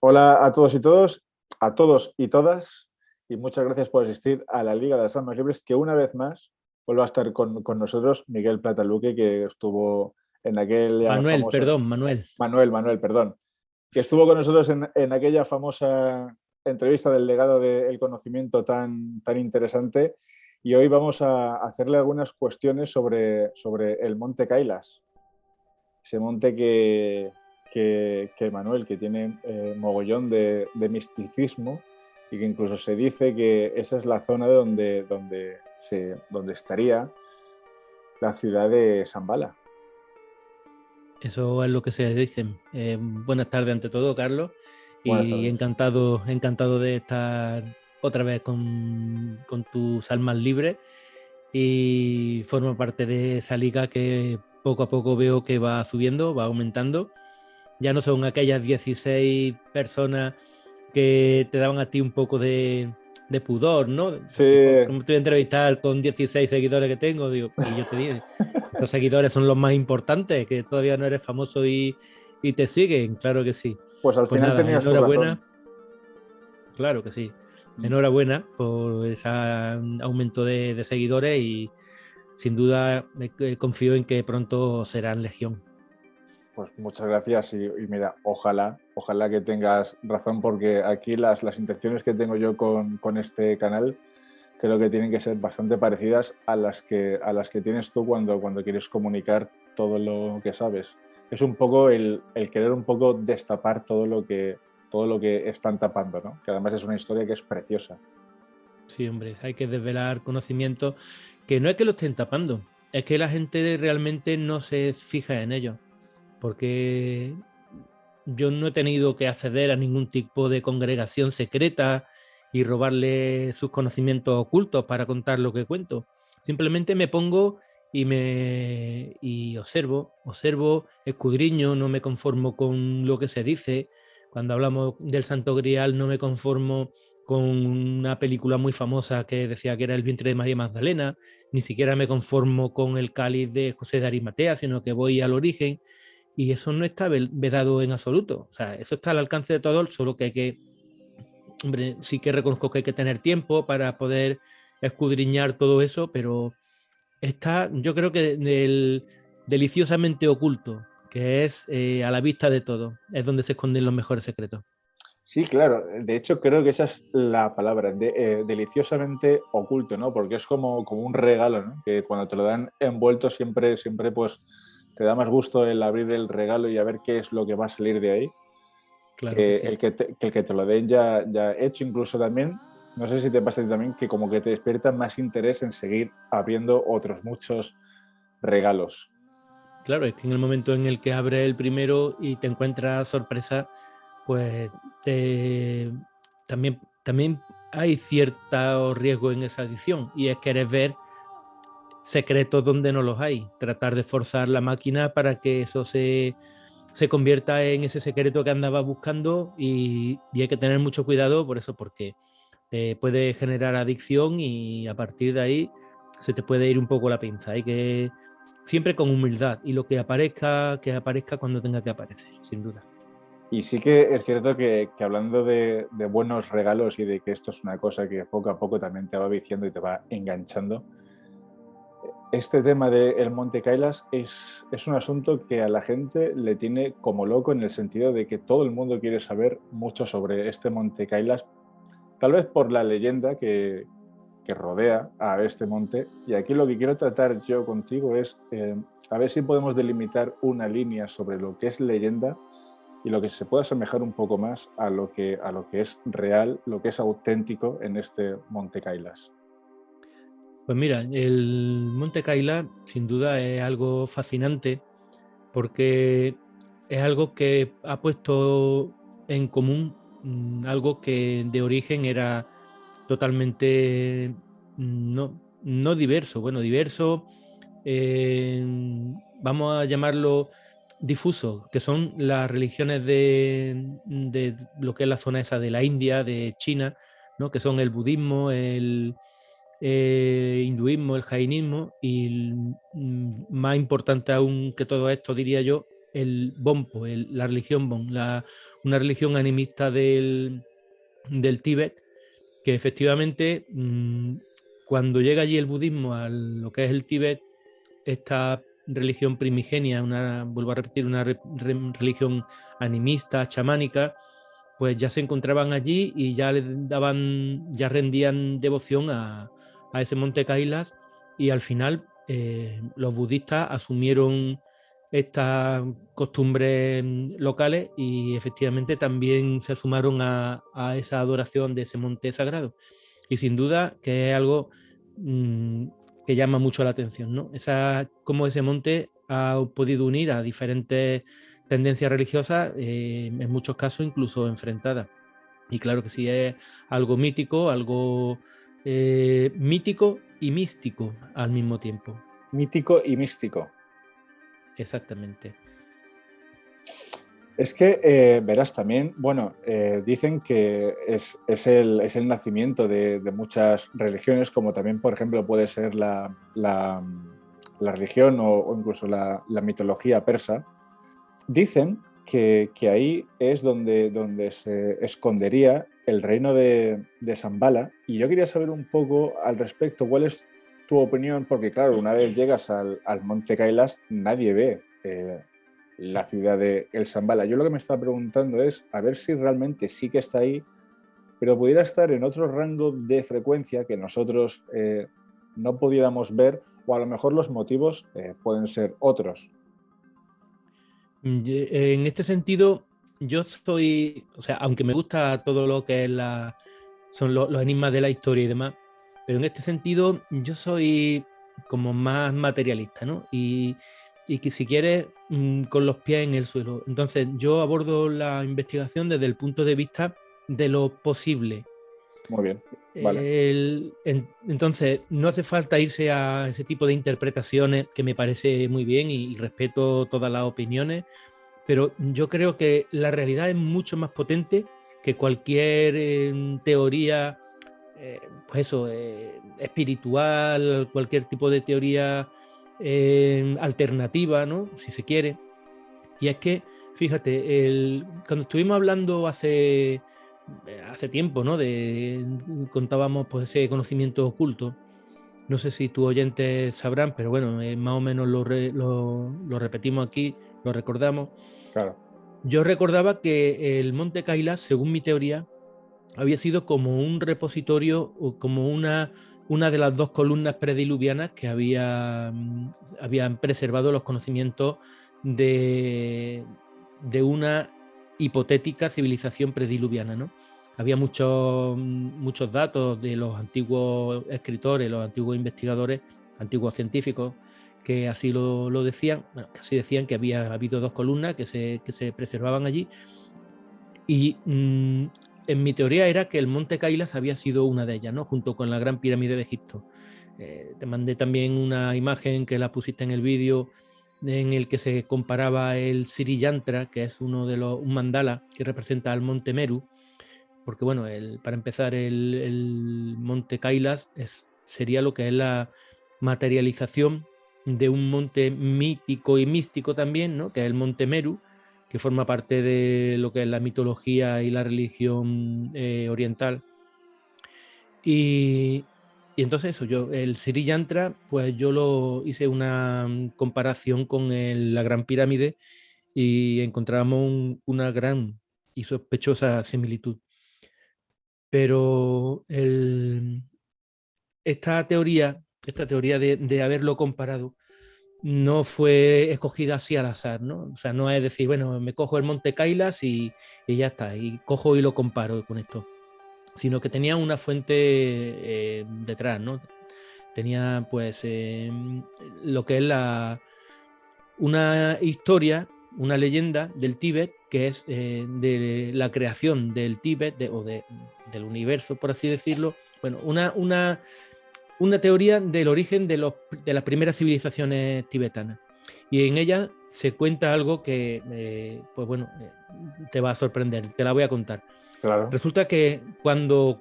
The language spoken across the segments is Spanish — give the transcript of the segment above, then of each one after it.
Hola a todos y todas, y muchas gracias por asistir a la Liga de las Almas Libres, que una vez más vuelve a estar con nosotros Miguel Plataluque, que estuvo en aquella Manuel, famosa, perdón, Manuel. Manuel, perdón, que estuvo con nosotros en aquella famosa entrevista del legado del conocimiento tan interesante, y hoy vamos a hacerle algunas cuestiones sobre el Monte Kailas, ese monte que Manuel, que tiene mogollón de misticismo y que incluso se dice que esa es la zona donde estaría la ciudad de Shambhala. Eso es lo que se dicen. Buenas tardes ante todo, Carlos. Buenas Y tardes. encantado de estar otra vez con tus almas libres. Y formo parte de esa liga que poco a poco veo que va subiendo, va aumentando. Ya no son aquellas 16 personas que te daban a ti un poco de pudor, ¿no? Sí, Decir, ¿cómo te voy a entrevistar con 16 seguidores que tengo? Digo, y yo te dije, estos seguidores son los más importantes, que todavía no eres famoso y te siguen, claro que sí. pues al Pues final nada, tenías tu razón. enhorabuena, claro que sí. Enhorabuena por ese aumento de seguidores y sin duda confío en que pronto serán legión. Pues muchas gracias y mira, ojalá que tengas razón porque aquí las intenciones que tengo yo con este canal creo que tienen que ser bastante parecidas a las que tienes tú cuando quieres comunicar todo lo que sabes. Es un poco el querer un poco destapar todo lo que están tapando, ¿no? Que además es una historia que es preciosa. Sí, hombre, hay que desvelar conocimientos que no es que lo estén tapando, es que la gente realmente no se fija en ellos, porque yo no he tenido que acceder a ningún tipo de congregación secreta y robarle sus conocimientos ocultos para contar lo que cuento. Simplemente me pongo y observo, escudriño, no me conformo con lo que se dice. Cuando hablamos del Santo Grial no me conformo con una película muy famosa que decía que era el vientre de María Magdalena, ni siquiera me conformo con el cáliz de José de Arimatea, sino que voy al origen y eso no está vedado en absoluto. O sea, eso está al alcance de todos, solo que hay que, hombre, sí que reconozco que hay que tener tiempo para poder escudriñar todo eso, pero está, yo creo que del deliciosamente oculto, que es a la vista de todo, es donde se esconden los mejores secretos. Sí, claro. De hecho, creo que esa es la palabra, deliciosamente oculto, ¿no? Porque es como un regalo, ¿no? Que cuando te lo dan envuelto siempre pues te da más gusto el abrir el regalo y a ver qué es lo que va a salir de ahí, Claro que que sí. el que te lo den ya hecho. Incluso también, no sé si te pasa a ti también, que como que te despierta más interés en seguir abriendo otros muchos regalos. Claro, es que en el momento en el que abres el primero y te encuentras sorpresa, pues te- también hay cierto riesgo en esa edición y es querer ver secretos donde no los hay, tratar de forzar la máquina para que eso se convierta en ese secreto que andaba buscando y hay que tener mucho cuidado por eso, porque te puede generar adicción y a partir de ahí se te puede ir un poco la pinza. Hay que siempre con humildad y lo que aparezca cuando tenga que aparecer, sin duda. Y sí que es cierto que hablando de buenos regalos y de que esto es una cosa que poco a poco también te va viciando y te va enganchando, este tema del Monte Kailas es un asunto que a la gente le tiene como loco en el sentido de que todo el mundo quiere saber mucho sobre este Monte Kailas, tal vez por la leyenda que rodea a este monte. Y aquí lo que quiero tratar yo contigo es a ver si podemos delimitar una línea sobre lo que es leyenda y lo que se puede asemejar un poco más a lo que es real, lo que es auténtico en este Monte Kailas. Pues mira, el Monte Kaila sin duda es algo fascinante porque es algo que ha puesto en común algo que de origen era totalmente no diverso, bueno, diverso, eh, vamos a llamarlo difuso, que son las religiones de lo que es la zona esa de la India, de China, ¿no? Que son el budismo, el hinduismo, el jainismo y más importante aún que todo esto, diría yo, el Bonpo, la religión Bon, una religión animista del Tíbet, que efectivamente cuando llega allí el budismo a lo que es el Tíbet, esta religión primigenia, vuelvo a repetir, una religión animista, chamánica, pues ya se encontraban allí y ya rendían devoción a ese monte Kailas, y al final los budistas asumieron estas costumbres locales y efectivamente también se sumaron a esa adoración de ese monte sagrado. Y sin duda que es algo que llama mucho la atención, ¿no? Cómo ese monte ha podido unir a diferentes tendencias religiosas, en muchos casos incluso enfrentadas. Y claro que sí, es algo mítico, algo mítico y místico al mismo tiempo. Mítico y místico. Exactamente. Es que, verás, también, bueno, dicen que es el nacimiento de muchas religiones, como también, por ejemplo, puede ser la religión o incluso la mitología persa. Dicen que ahí es donde se escondería el reino de Shambhala, y yo quería saber un poco al respecto, cuál es tu opinión, porque claro, una vez llegas al monte Kailas, nadie ve la ciudad de El Shambhala. Yo lo que me estaba preguntando es a ver si realmente sí que está ahí, pero pudiera estar en otro rango de frecuencia que nosotros no pudiéramos ver, o a lo mejor los motivos pueden ser otros. En este sentido, yo soy, o sea, aunque me gusta todo lo que es son los enigmas de la historia y demás, pero en este sentido yo soy como más materialista, ¿no? Y que si quieres, con los pies en el suelo. Entonces yo abordo la investigación desde el punto de vista de lo posible. Muy bien, vale. Entonces no hace falta irse a ese tipo de interpretaciones, que me parece muy bien y respeto todas las opiniones, pero yo creo que la realidad es mucho más potente que cualquier teoría, pues eso, espiritual, cualquier tipo de teoría alternativa, ¿no? Si se quiere. Y es que, fíjate, cuando estuvimos hablando hace tiempo, ¿no? Contábamos pues ese conocimiento oculto. No sé si tus oyentes sabrán, pero bueno, más o menos lo repetimos aquí, lo recordamos. Claro. Yo recordaba que el monte Kailas, según mi teoría, había sido como un repositorio o como una de las dos columnas prediluvianas que habían preservado los conocimientos de una hipotética civilización prediluviana, ¿no? Había muchos datos de los antiguos escritores, los antiguos investigadores, antiguos científicos, que así lo decían, bueno, que así decían que había habido dos columnas que se preservaban allí. Y en mi teoría era que el monte Kailas había sido una de ellas, ¿no? Junto con la Gran Pirámide de Egipto. Te mandé también una imagen que la pusiste en el vídeo, en el que se comparaba el Sri Yantra, que es un mandala que representa al monte Meru, porque bueno, para empezar, el monte Kailas sería lo que es la materialización de un monte mítico y místico también, ¿no? Que es el monte Meru, que forma parte de lo que es la mitología y la religión oriental. Y entonces eso, el Sri Yantra, pues yo lo hice una comparación con la Gran Pirámide y encontramos una gran y sospechosa similitud. Pero esta teoría de haberlo comparado no fue escogida así al azar, ¿no? O sea, no es decir, bueno, me cojo el monte Kailas y ya está, y cojo y lo comparo con esto, sino que tenía una fuente detrás, ¿no? Tenía pues lo que es una historia, una leyenda del Tíbet, que es de la creación del Tíbet del universo, por así decirlo. Bueno, una teoría del origen de las primeras civilizaciones tibetanas. Y en ella se cuenta algo que, pues bueno, te va a sorprender, te la voy a contar. Claro. Resulta que cuando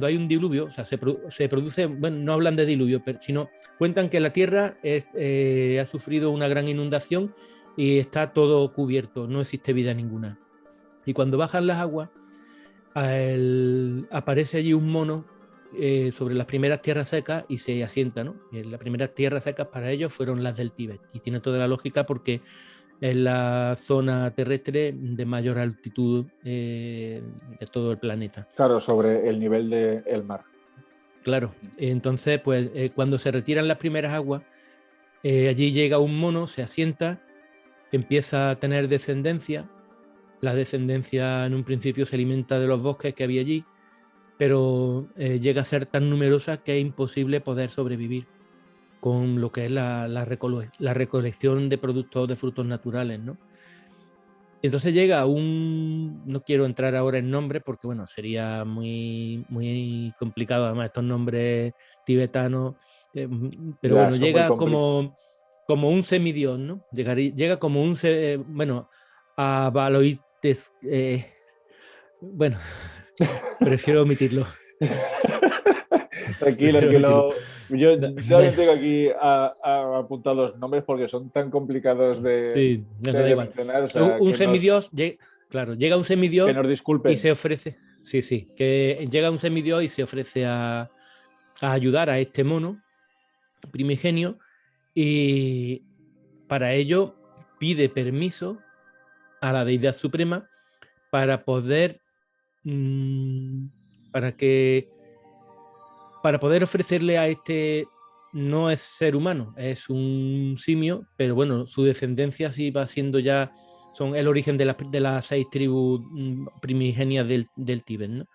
hay un diluvio, o sea, se produce, bueno, no hablan de diluvio, sino cuentan que la Tierra ha sufrido una gran inundación y está todo cubierto, no existe vida ninguna. Y cuando bajan las aguas, aparece allí un mono sobre las primeras tierras secas y se asienta, ¿no? Y las primeras tierras secas para ellos fueron las del Tíbet. Y tiene toda la lógica porque es la zona terrestre de mayor altitud de todo el planeta. Claro, sobre el nivel del mar. Claro, entonces pues cuando se retiran las primeras aguas, allí llega un mono, se asienta, empieza a tener descendencia. La descendencia en un principio se alimenta de los bosques que había allí, pero llega a ser tan numerosa que es imposible poder sobrevivir con lo que es la recolección de productos de frutos naturales, ¿no? Entonces llega no quiero entrar ahora en nombres porque bueno, sería muy, muy complicado, además estos nombres tibetanos, pero Ya, bueno, son muy llega complicados. como un semidios, ¿no? Llega como bueno, a Baloites, bueno, prefiero omitirlo. Tranquilo, Prefiero que omitirlo. yo también tengo aquí apuntados nombres porque son tan complicados Sí, bueno, da de igual. mencionar, o Un, sea, un semidios, claro, llega un que semidios nos y disculpen. se ofrece, sí, que llega un semidios y se ofrece a ayudar a este mono primigenio y para ello pide permiso a la deidad suprema para poder mmm, para que para poder ofrecerle a este, no es ser humano, es un simio, pero bueno, su descendencia sí va siendo ya, son el origen de las 6 tribus primigenias del Tíbet, ¿no?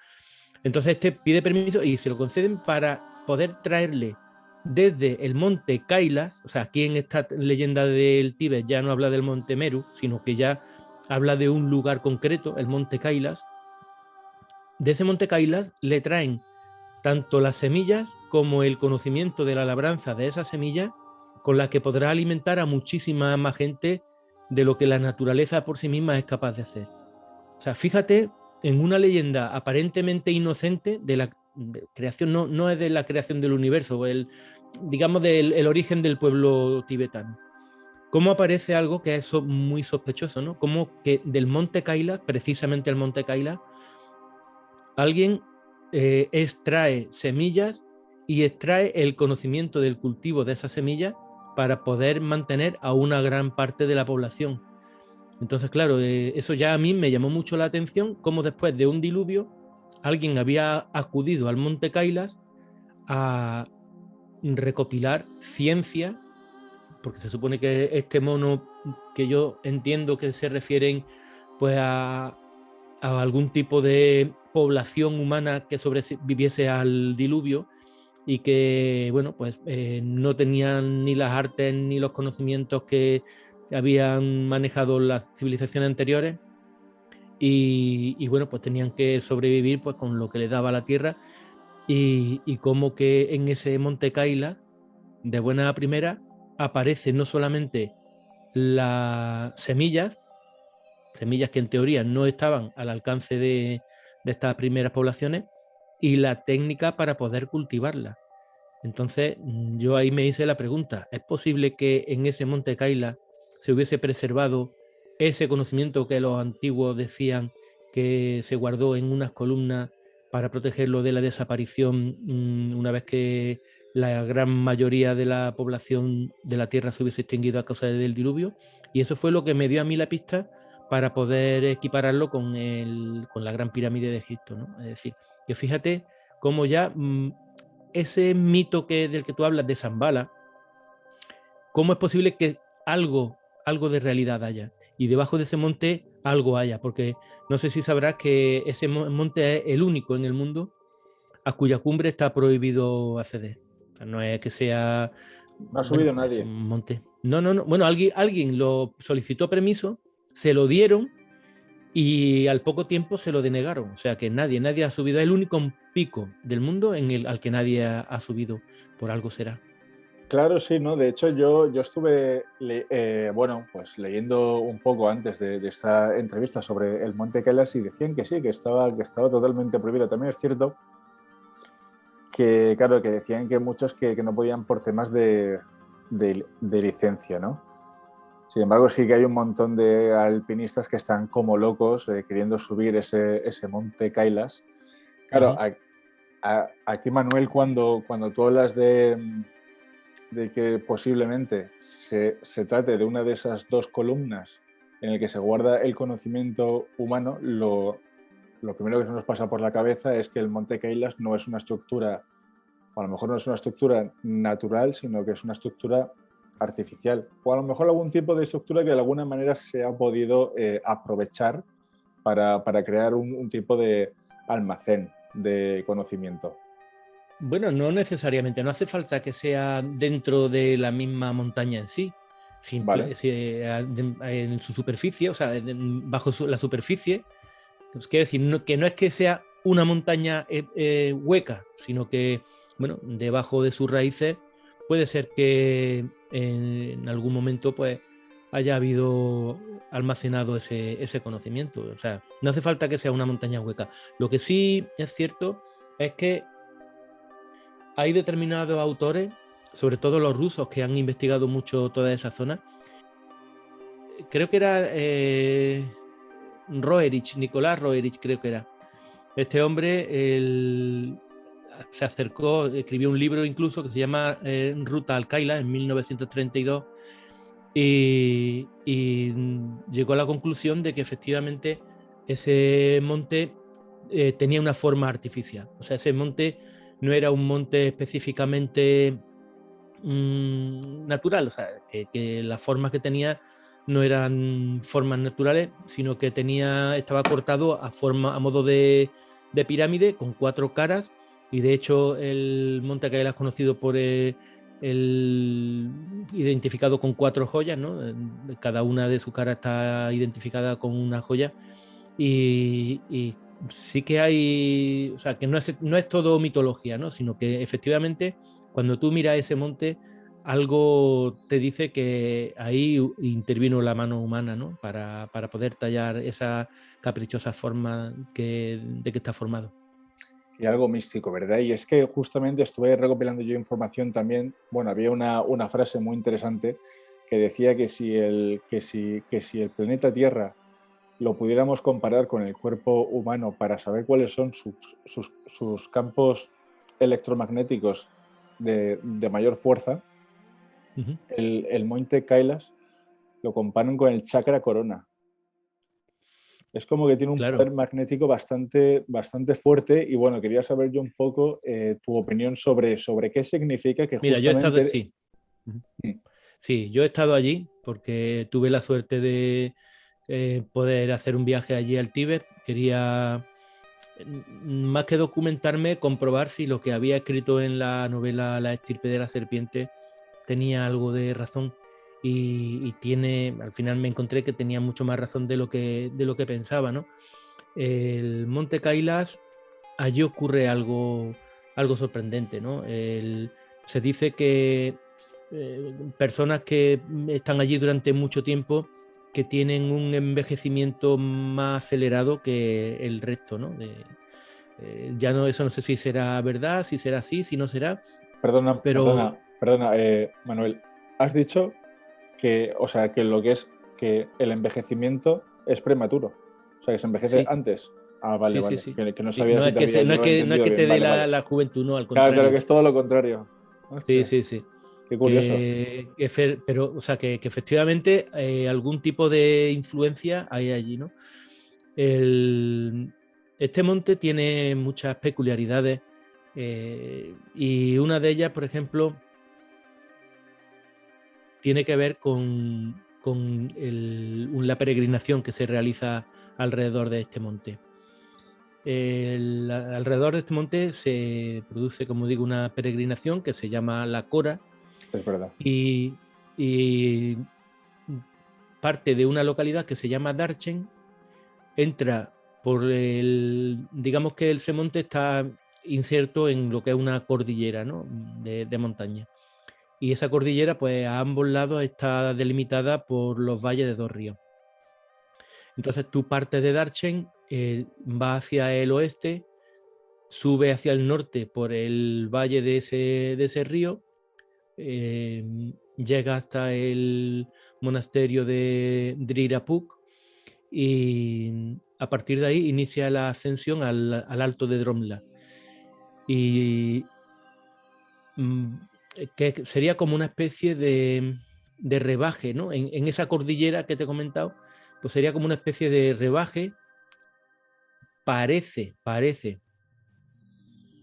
Entonces este pide permiso y se lo conceden para poder traerle desde el monte Kailas, o sea, aquí en esta leyenda del Tíbet ya no habla del monte Meru, sino que ya habla de un lugar concreto, el monte Kailas. De ese monte Kailas le traen tanto las semillas como el conocimiento de la labranza de esas semillas, con las que podrá alimentar a muchísima más gente de lo que la naturaleza por sí misma es capaz de hacer. O sea, fíjate en una leyenda aparentemente inocente de la creación, no es de la creación del universo, digamos del origen del pueblo tibetano. ¿Cómo aparece algo que es muy sospechoso, ¿no? Como que del monte Kailas, precisamente el monte Kailas, alguien extrae semillas y extrae el conocimiento del cultivo de esas semillas para poder mantener a una gran parte de la población. Entonces, claro, eso ya a mí me llamó mucho la atención, cómo después de un diluvio alguien había acudido al monte Kailas a recopilar ciencia, porque se supone que este mono, que yo entiendo que se refieren pues a algún tipo de población humana que sobreviviese al diluvio y que, bueno, pues no tenían ni las artes ni los conocimientos que habían manejado las civilizaciones anteriores y bueno, pues tenían que sobrevivir pues con lo que les daba la tierra y como que en ese monte Kailas, de buena primera, aparecen no solamente las semillas que en teoría no estaban al alcance de estas primeras poblaciones, y la técnica para poder cultivarla. Entonces, yo ahí me hice la pregunta, ¿es posible que en ese monte Kaila se hubiese preservado ese conocimiento que los antiguos decían que se guardó en unas columnas para protegerlo de la desaparición una vez que la gran mayoría de la población de la Tierra se hubiese extinguido a causa del diluvio? Y eso fue lo que me dio a mí la pista para poder equipararlo con la Gran Pirámide de Egipto, ¿no? Es decir, que fíjate cómo ya ese mito del que tú hablas de Zambala, ¿cómo es posible que algo de realidad haya? Y debajo de ese monte algo haya, porque no sé si sabrás que ese monte es el único en el mundo a cuya cumbre está prohibido acceder. O sea, no es que sea, No ha bueno, subido es nadie. un monte. No. Bueno, alguien lo solicitó permiso, se lo dieron y al poco tiempo se lo denegaron. O sea que nadie ha subido. Es el único pico del mundo al que nadie ha subido. Por algo será. Claro, sí, ¿no? De hecho, yo estuve, bueno, pues leyendo un poco antes de esta entrevista sobre el Monte Kailas y decían que sí, que estaba totalmente prohibido. También es cierto que, claro, que decían que muchos que no podían por temas de licencia, ¿no? Sin embargo, sí que hay un montón de alpinistas que están como locos queriendo subir ese monte Kailas. Claro, aquí Manuel, cuando tú hablas de que posiblemente se trate de una de esas dos columnas en el que se guarda el conocimiento humano, lo primero que se nos pasa por la cabeza es que el monte Kailas no es una estructura, o a lo mejor no es una estructura natural, sino que es una estructura artificial, o a lo mejor algún tipo de estructura que de alguna manera se ha podido aprovechar para crear un tipo de almacén de conocimiento. Bueno, no necesariamente, no hace falta que sea dentro de la misma montaña en sí, Vale. en su superficie, o sea, bajo la superficie. Pues quiere decir que no es que sea una montaña hueca, sino que, bueno, debajo de sus raíces puede ser que en algún momento pues haya habido almacenado ese conocimiento. O sea, no hace falta que sea una montaña hueca. Lo que sí es cierto es que hay determinados autores, sobre todo los rusos, que han investigado mucho toda esa zona. Creo que era Roerich, Nicolás Roerich, creo que era. Este hombre se acercó, escribió un libro incluso que se llama Ruta al Kailas en 1932 y llegó a la conclusión de que efectivamente ese monte tenía una forma artificial. O sea, ese monte no era un monte específicamente natural, o sea, que las formas que tenía no eran formas naturales, sino que estaba cortado a modo de pirámide con 4 caras, y de hecho el monte Kailas es conocido por identificado con 4 joyas, ¿no? Cada una de sus caras está identificada con una joya, y sí que hay, o sea, que no es todo mitología, ¿no? Sino que efectivamente cuando tú miras ese monte, algo te dice que ahí intervino la mano humana, ¿no? Para poder tallar esa caprichosa forma de que está formado. Y algo místico, ¿verdad? Y es que justamente estuve recopilando yo información también. Bueno, había una frase muy interesante que decía que si el planeta Tierra lo pudiéramos comparar con el cuerpo humano para saber cuáles son sus campos electromagnéticos de mayor fuerza, el monte Kailas lo comparan con el chakra corona. Es como que tiene un Claro. poder magnético bastante fuerte y bueno, quería saber yo un poco tu opinión sobre qué significa que Mira, yo he estado, justamente... sí. Sí, yo he estado allí porque tuve la suerte de poder hacer un viaje allí al Tíbet. Quería, más que documentarme, comprobar si lo que había escrito en la novela La estirpe de la serpiente tenía algo de razón, y al final me encontré que tenía mucho más razón de lo que pensaba, ¿no? El Monte Kailas, allí ocurre algo sorprendente, ¿no? Se dice que personas que están allí durante mucho tiempo, que tienen un envejecimiento más acelerado que el resto, ¿no? Ya no, eso no sé si será verdad, si será así, si no será, pero Perdona, Manuel. Has dicho que, o sea, que lo que es que el envejecimiento es prematuro. O sea, que se envejece sí, antes. Ah, vale, sí, sí, vale. sí. Que no Sí, sabía si te había no es yo que, entendido te bien. dé Vale, vale. la juventud, no, al Claro, claro, que contrario. es todo lo contrario. Sí, Hostia, sí, sí. qué curioso. Pero, o sea, que efectivamente algún tipo de influencia hay allí, ¿no? Este monte tiene muchas peculiaridades, y una de ellas, por ejemplo, tiene que ver con la peregrinación que se realiza alrededor de este monte. Alrededor de este monte se produce, como digo, una peregrinación que se llama la Cora, Es verdad. y parte de una localidad que se llama Darchen, entra digamos que ese monte está inserto en lo que es una cordillera, ¿no? de montaña. Y esa cordillera, pues a ambos lados está delimitada por los valles de 2 ríos. Entonces tú partes de Darchen, va hacia el oeste, sube hacia el norte por el valle de ese río, llega hasta el monasterio de Drirapuk y a partir de ahí inicia la ascensión al alto de Dromla. Y que sería como una especie de rebaje, ¿no? En esa cordillera que te he comentado, pues sería como una especie de rebaje. Parece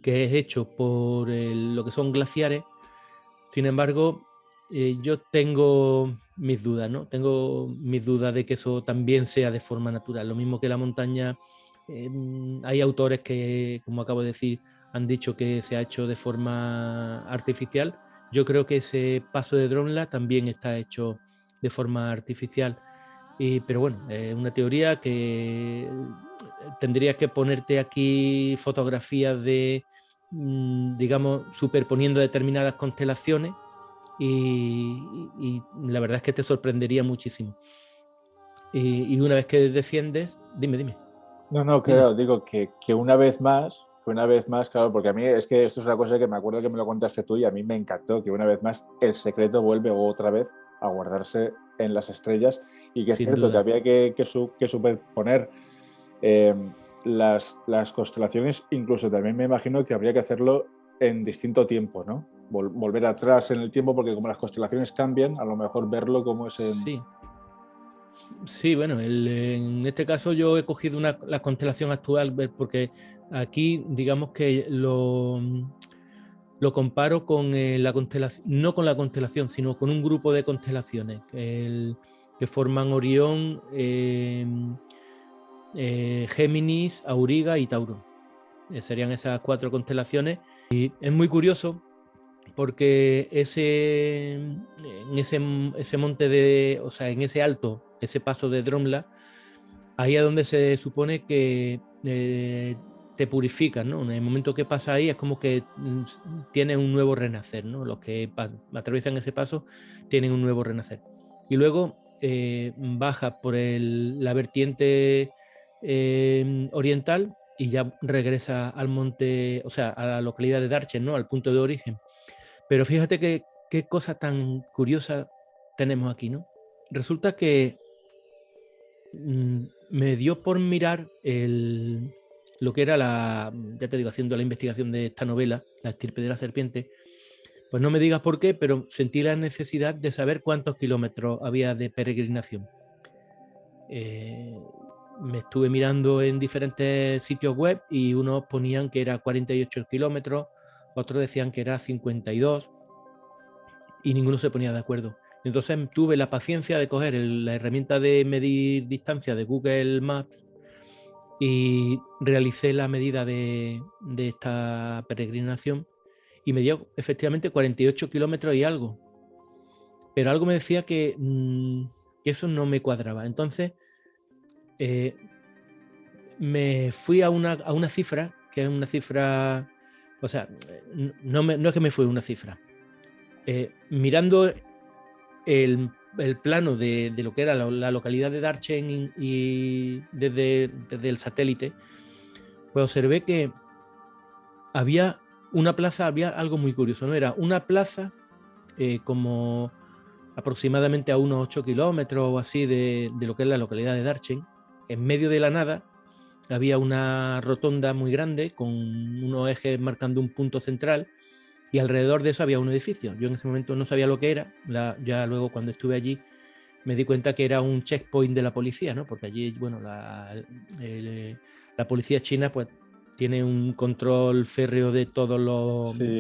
que es hecho por lo que son glaciares. Sin embargo, yo tengo mis dudas, ¿no? Tengo mis dudas de que eso también sea de forma natural. Lo mismo que la montaña, hay autores que, como acabo de decir, han dicho que se ha hecho de forma artificial. Yo creo que ese paso de Dromla también está hecho de forma artificial. Pero bueno, es una teoría que tendrías que ponerte aquí fotografías de, digamos, superponiendo determinadas constelaciones y la verdad es que te sorprendería muchísimo. Y una vez que desciendes, dime. No, claro, digo que una vez más, claro, porque a mí es que esto es una cosa que me acuerdo que me lo contaste tú y a mí me encantó, que una vez más el secreto vuelve otra vez a guardarse en las estrellas y que es Sin cierto que duda. había que superponer las constelaciones, incluso también me imagino que habría que hacerlo en distinto tiempo, ¿no? Volver atrás en el tiempo porque como las constelaciones cambian, a lo mejor verlo como es en... Sí, bueno, en este caso yo he cogido la constelación actual porque aquí digamos que lo comparo con la constelación, no con la constelación, sino con un grupo de constelaciones que forman Orión, Géminis, Auriga y Tauro. Serían esas 4 constelaciones. Y es muy curioso porque en ese monte o sea, en ese alto, ese paso de Dromla, ahí es donde se supone que te purifican, ¿no? En el momento que pasa ahí es como que tienes un nuevo renacer, ¿no? Los que atraviesan ese paso tienen un nuevo renacer. Y luego baja por la vertiente oriental y ya regresa al monte, o sea, a la localidad de Darchen, ¿no? Al punto de origen. Pero fíjate qué cosa tan curiosa tenemos aquí, ¿no? Resulta que me dio por mirar lo que era ya te digo, haciendo la investigación de esta novela, La estirpe de la serpiente, pues no me digas por qué, pero sentí la necesidad de saber cuántos kilómetros había de peregrinación. Me estuve mirando en diferentes sitios web y unos ponían que era 48 kilómetros, otros decían que era 52 y ninguno se ponía de acuerdo. Entonces tuve la paciencia de coger la herramienta de medir distancia de Google Maps y realicé la medida de esta peregrinación y me dio efectivamente 48 kilómetros y algo. Pero algo me decía que eso no me cuadraba. Entonces me fui a una cifra, que es una cifra, o sea, no es que me fui a una cifra. Mirando el plano de lo que era la localidad de Darchen y desde el satélite, pues observé que había una plaza, había algo muy curioso, ¿no? Era una plaza como aproximadamente a unos 8 kilómetros o así de lo que es la localidad de Darchen. En medio de la nada había una rotonda muy grande con unos ejes marcando un punto central y alrededor de eso había un edificio. Yo en ese momento no sabía lo que era, ya luego cuando estuve allí me di cuenta que era un checkpoint de la policía, ¿no? Porque allí, bueno, la policía china pues tiene un control férreo de todos los Sí,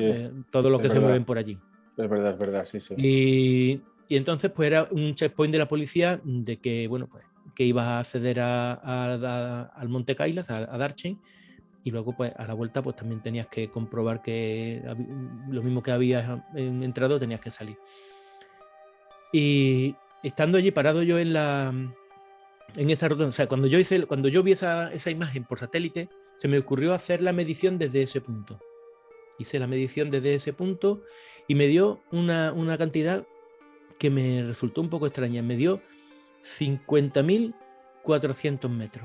todo lo es que se verdad, mueven por allí. es verdad, sí, sí. Y entonces pues era un checkpoint de la policía de que, bueno, pues que ibas a acceder al Monte Kailas, a Darchen, y luego pues a la vuelta pues también tenías que comprobar que lo mismo que habías entrado tenías que salir. Y estando allí parado yo en esa rotonda, o sea, cuando yo vi esa imagen por satélite, se me ocurrió hacer la medición desde ese punto. Hice la medición desde ese punto y me dio una cantidad que me resultó un poco extraña. Me dio 50.400 metros.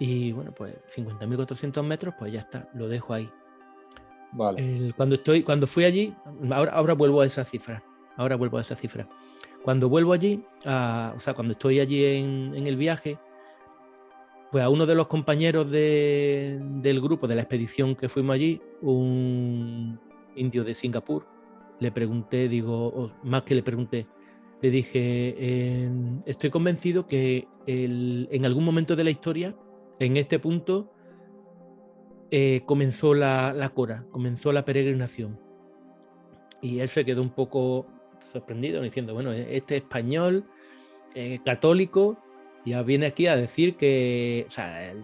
Y bueno, pues 50.400 metros, pues ya está, lo dejo ahí. Vale. Cuando fui allí, ahora vuelvo a esa cifra. Ahora vuelvo a esa cifra. Cuando vuelvo allí, o sea, cuando estoy allí en el viaje, pues a uno de los compañeros del grupo, de la expedición que fuimos allí, un indio de Singapur, le pregunté, digo, o más que le pregunté, le dije, estoy convencido que en algún momento de la historia, en este punto, comenzó la cora, comenzó la peregrinación. Y él se quedó un poco sorprendido, diciendo, bueno, este español católico ya viene aquí a decir que, o sea,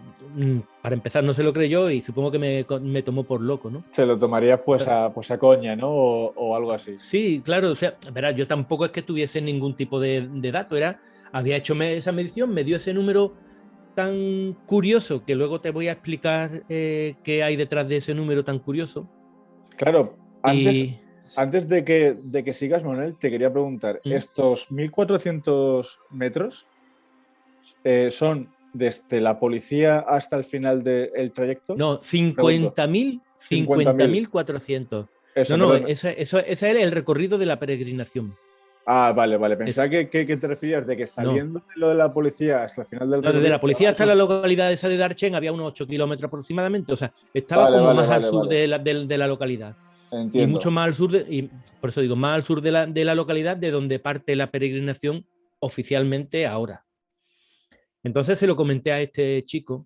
para empezar no se lo creyó y supongo que me tomó por loco, ¿no? Se lo tomaría pues a coña, ¿no? O algo así. Sí, claro, o sea, verá, yo tampoco es que tuviese ningún tipo de dato, había hecho esa medición, me dio ese número tan curioso que luego te voy a explicar qué hay detrás de ese número tan curioso. Claro, antes, Y... antes de que sigas, Manuel, te quería preguntar, ¿estos 1.400 metros son desde la policía hasta el final del trayecto? No, Pregunto. 50.000. 50.400. Eso, No, perdón. ese es el recorrido de la peregrinación. Ah, vale. Es, Pensaba que te referías de que no, saliendo de lo de la policía hasta el final del no, desde recorrido. la policía hasta la localidad esa de Darchen había unos 8 kilómetros aproximadamente. O sea, estaba Vale, como más al sur vale. de la localidad. Y mucho Entiendo. más al sur, y por eso digo, más al sur de la localidad de donde parte la peregrinación oficialmente ahora. Entonces se lo comenté a este chico.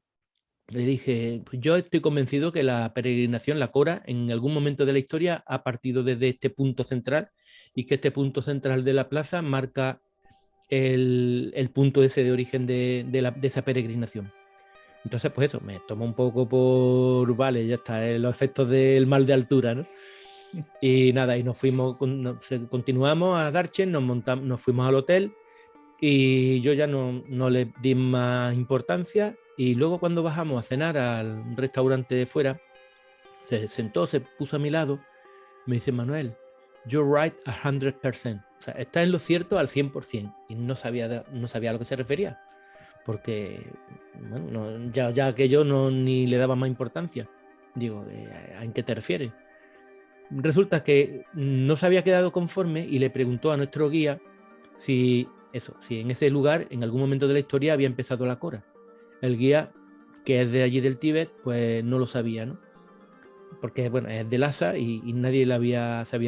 Le dije, pues yo estoy convencido que la peregrinación, la Cora, en algún momento de la historia ha partido desde este punto central y que este punto central de la plaza marca el punto ese de origen de esa peregrinación. Entonces, pues eso, me tomó un poco por, vale, ya está, los efectos del mal de altura, ¿no? Y nada, y nos fuimos, continuamos a Darchen, nos fuimos al hotel y yo ya no le di más importancia. Y luego cuando bajamos a cenar al restaurante de fuera, se sentó, se puso a mi lado, me dice, Manuel, you're right 100%. O sea, está en lo cierto al 100%. Y no sabía a lo que se refería, porque bueno, ya que yo ni le daba más importancia. Digo, ¿en qué te refieres? Resulta que no se había quedado conforme y le preguntó a nuestro guía si en ese lugar, en algún momento de la historia, había empezado la Cora. El guía, que es de allí del Tíbet, pues no lo sabía, ¿no? Porque bueno, es de Lhasa y nadie se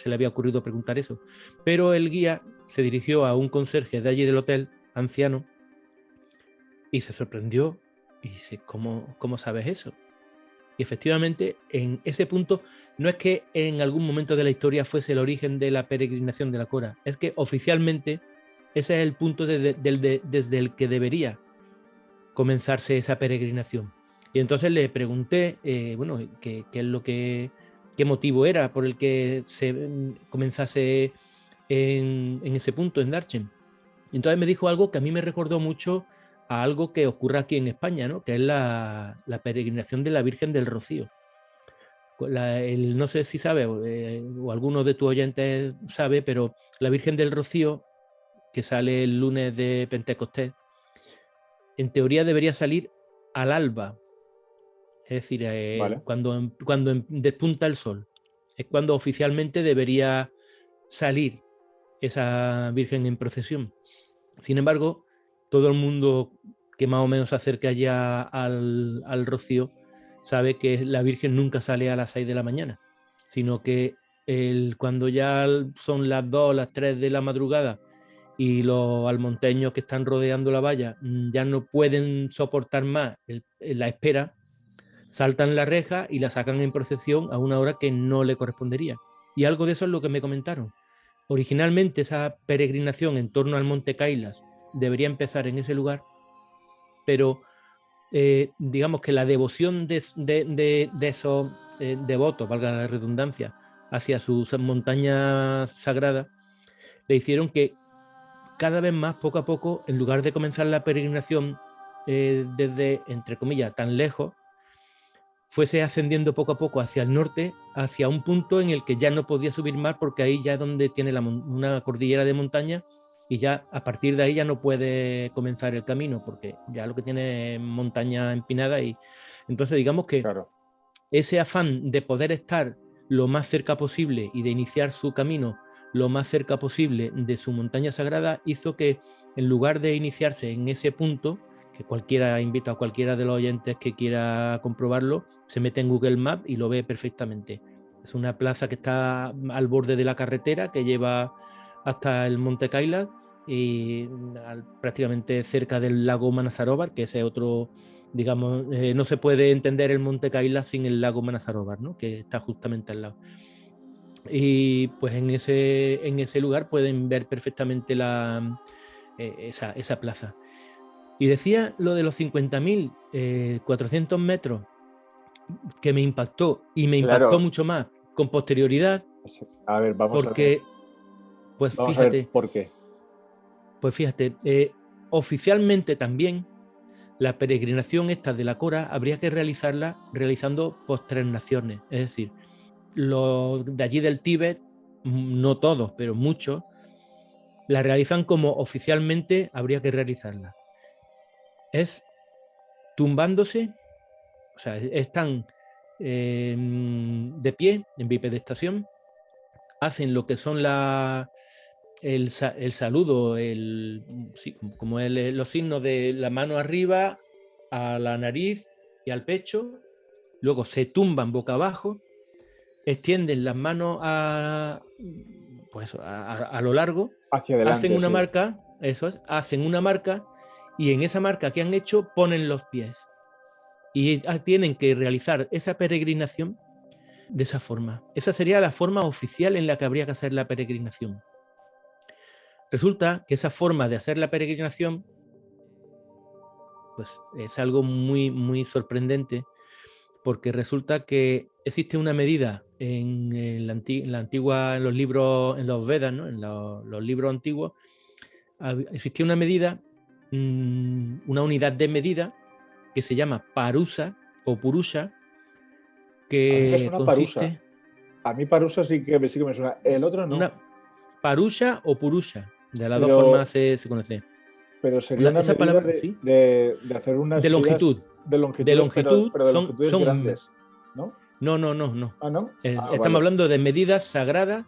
le había ocurrido preguntar eso. Pero el guía se dirigió a un conserje de allí del hotel, anciano, y se sorprendió y dice, ¿cómo sabes eso? Y efectivamente, en ese punto, no es que en algún momento de la historia fuese el origen de la peregrinación de la Cora, es que oficialmente ese es el punto desde el que debería comenzarse esa peregrinación. Y entonces le pregunté, bueno, qué es lo qué motivo era por el que se comenzase en ese punto, en Darchen. Y entonces me dijo algo que a mí me recordó mucho a algo que ocurre aquí en España, ¿no? Que es la peregrinación de la Virgen del Rocío. No sé si sabe, o alguno de tus oyentes sabe, pero la Virgen del Rocío, que sale el lunes de Pentecostés, en teoría debería salir al alba, es decir, Vale. cuando despunta el sol. Es cuando oficialmente debería salir esa Virgen en procesión. Sin embargo, todo el mundo que más o menos se acerca ya al Rocío sabe que la Virgen nunca sale a las 6 de la mañana, sino que cuando ya son las 2, las 3 de la madrugada y los almonteños que están rodeando la valla ya no pueden soportar más la espera, saltan la reja y la sacan en procesión a una hora que no le correspondería. Y algo de eso es lo que me comentaron. Originalmente esa peregrinación en torno al Monte Kailas debería empezar en ese lugar, pero digamos que la devoción de esos devotos, valga la redundancia, hacia sus montañas sagradas, le hicieron que cada vez más, poco a poco, en lugar de comenzar la peregrinación desde, entre comillas, tan lejos, fuese ascendiendo poco a poco hacia el norte, hacia un punto en el que ya no podía subir más porque ahí ya es donde tiene una cordillera de montaña y ya a partir de ahí ya no puede comenzar el camino porque ya lo que tiene es montaña empinada y entonces digamos que Claro. ese afán de poder estar lo más cerca posible y de iniciar su camino lo más cerca posible de su montaña sagrada hizo que, en lugar de iniciarse en ese punto, que cualquiera, invita a cualquiera de los oyentes que quiera comprobarlo, se mete en Google Maps y lo ve perfectamente. Es una plaza que está al borde de la carretera que lleva hasta el Monte Kailash y prácticamente cerca del lago Manasarovar, que ese otro, digamos, no se puede entender el Monte Kailash sin el lago Manasarovar, ¿no? Que está justamente al lado. Y pues en ese lugar pueden ver perfectamente esa plaza. Y decía lo de los 50.400 metros, que me impactó, y me impactó mucho más con posterioridad. A ver, vamos a ver. Porque, pues vamos fíjate, a ver por qué. Pues fíjate, oficialmente también la peregrinación esta de la Cora habría que realizarla realizando posternaciones, es decir, los de allí del Tíbet, no todos, pero muchos, la realizan como oficialmente habría que realizarla. Es tumbándose, o sea, están de pie en bipedestación, hacen lo que son el saludo, sí, como los signos de la mano arriba, a la nariz y al pecho, luego se tumban boca abajo, extienden las manos pues a lo largo, hacia adelante, hacen una sí. marca, eso es, hacen una marca y en esa marca que han hecho ponen los pies. Y tienen que realizar esa peregrinación de esa forma. Esa sería la forma oficial en la que habría que hacer la peregrinación. Resulta que esa forma de hacer la peregrinación pues es algo muy, muy sorprendente, porque resulta que existe una medida en la antigua, en los libros, en los Vedas, ¿no? En los libros antiguos, existía una medida, una unidad de medida que se llama parusa o purusha, que a mí me suena consiste... parusa. A mí parusa sí que me suena. El otro no. Una parusha o purusha, de las dos Pero, formas se conoce. pero sería una Esa medida palabra, ¿sí? de hacer unas De longitud. de longitudes, pero de longitudes son grandes, ¿no? No. Ah, ¿no? Estamos Vale. hablando de medidas sagradas,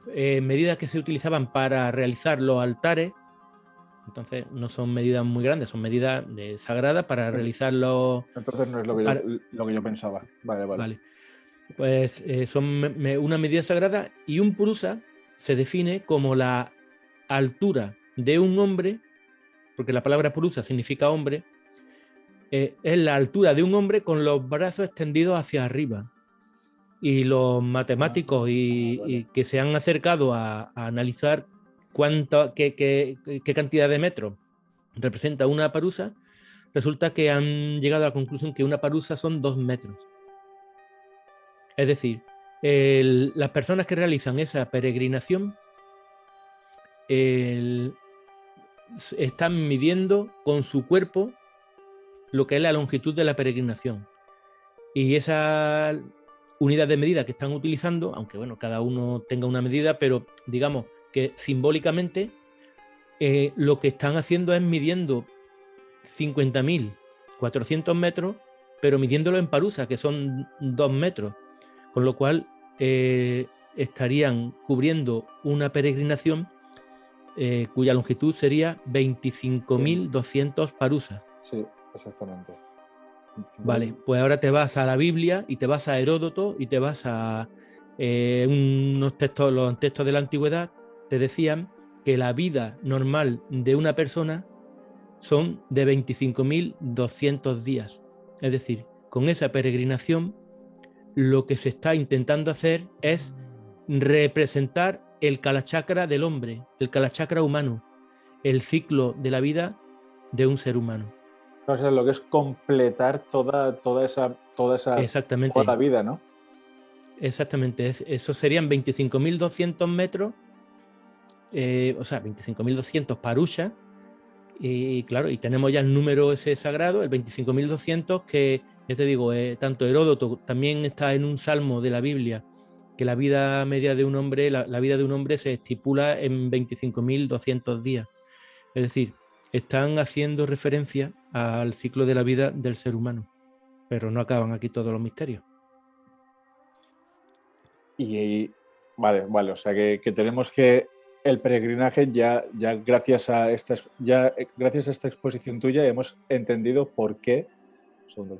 medidas que se utilizaban para realizar los altares. Entonces no son medidas muy grandes, son medidas sagradas para realizar los... Entonces no es lo que yo pensaba. Vale. Pues son una medida sagrada, y un purusa se define como la altura de un hombre, porque la palabra purusa significa hombre, es la altura de un hombre con los brazos extendidos hacia arriba. Y los matemáticos y que se han acercado a analizar qué cantidad de metros representa una parusa, resulta que han llegado a la conclusión que una parusa son 2 metros. Es decir, las personas que realizan esa peregrinación están midiendo con su cuerpo lo que es la longitud de la peregrinación. Y esa unidad de medida que están utilizando, aunque bueno, cada uno tenga una medida, pero digamos que simbólicamente lo que están haciendo es midiendo 50.400 metros, pero midiéndolo en parusa, que son 2 metros, con lo cual estarían cubriendo una peregrinación cuya longitud sería 25.200 parusas. Sí, exactamente. Vale, pues ahora te vas a la Biblia y te vas a Heródoto y te vas a unos textos, los textos de la antigüedad, te decían que la vida normal de una persona son de 25.200 días. Es decir, con esa peregrinación lo que se está intentando hacer es representar el kalachakra del hombre, el kalachakra humano, el ciclo de la vida de un ser humano. O sea, lo que es completar toda esa Exactamente. toda la vida, ¿no? Exactamente, eso serían 25.200 metros, o sea, 25.200 parushas, y claro, y tenemos ya el número ese sagrado, el 25.200, que ya te digo, tanto Heródoto también está en un salmo de la Biblia, que la vida media de un hombre, la vida de un hombre se estipula en 25.200 días. Es decir, están haciendo referencia al ciclo de la vida del ser humano, pero no acaban aquí todos los misterios. Y vale, o sea que tenemos que el peregrinaje ya gracias a gracias a esta exposición tuya hemos entendido por qué. Un segundo,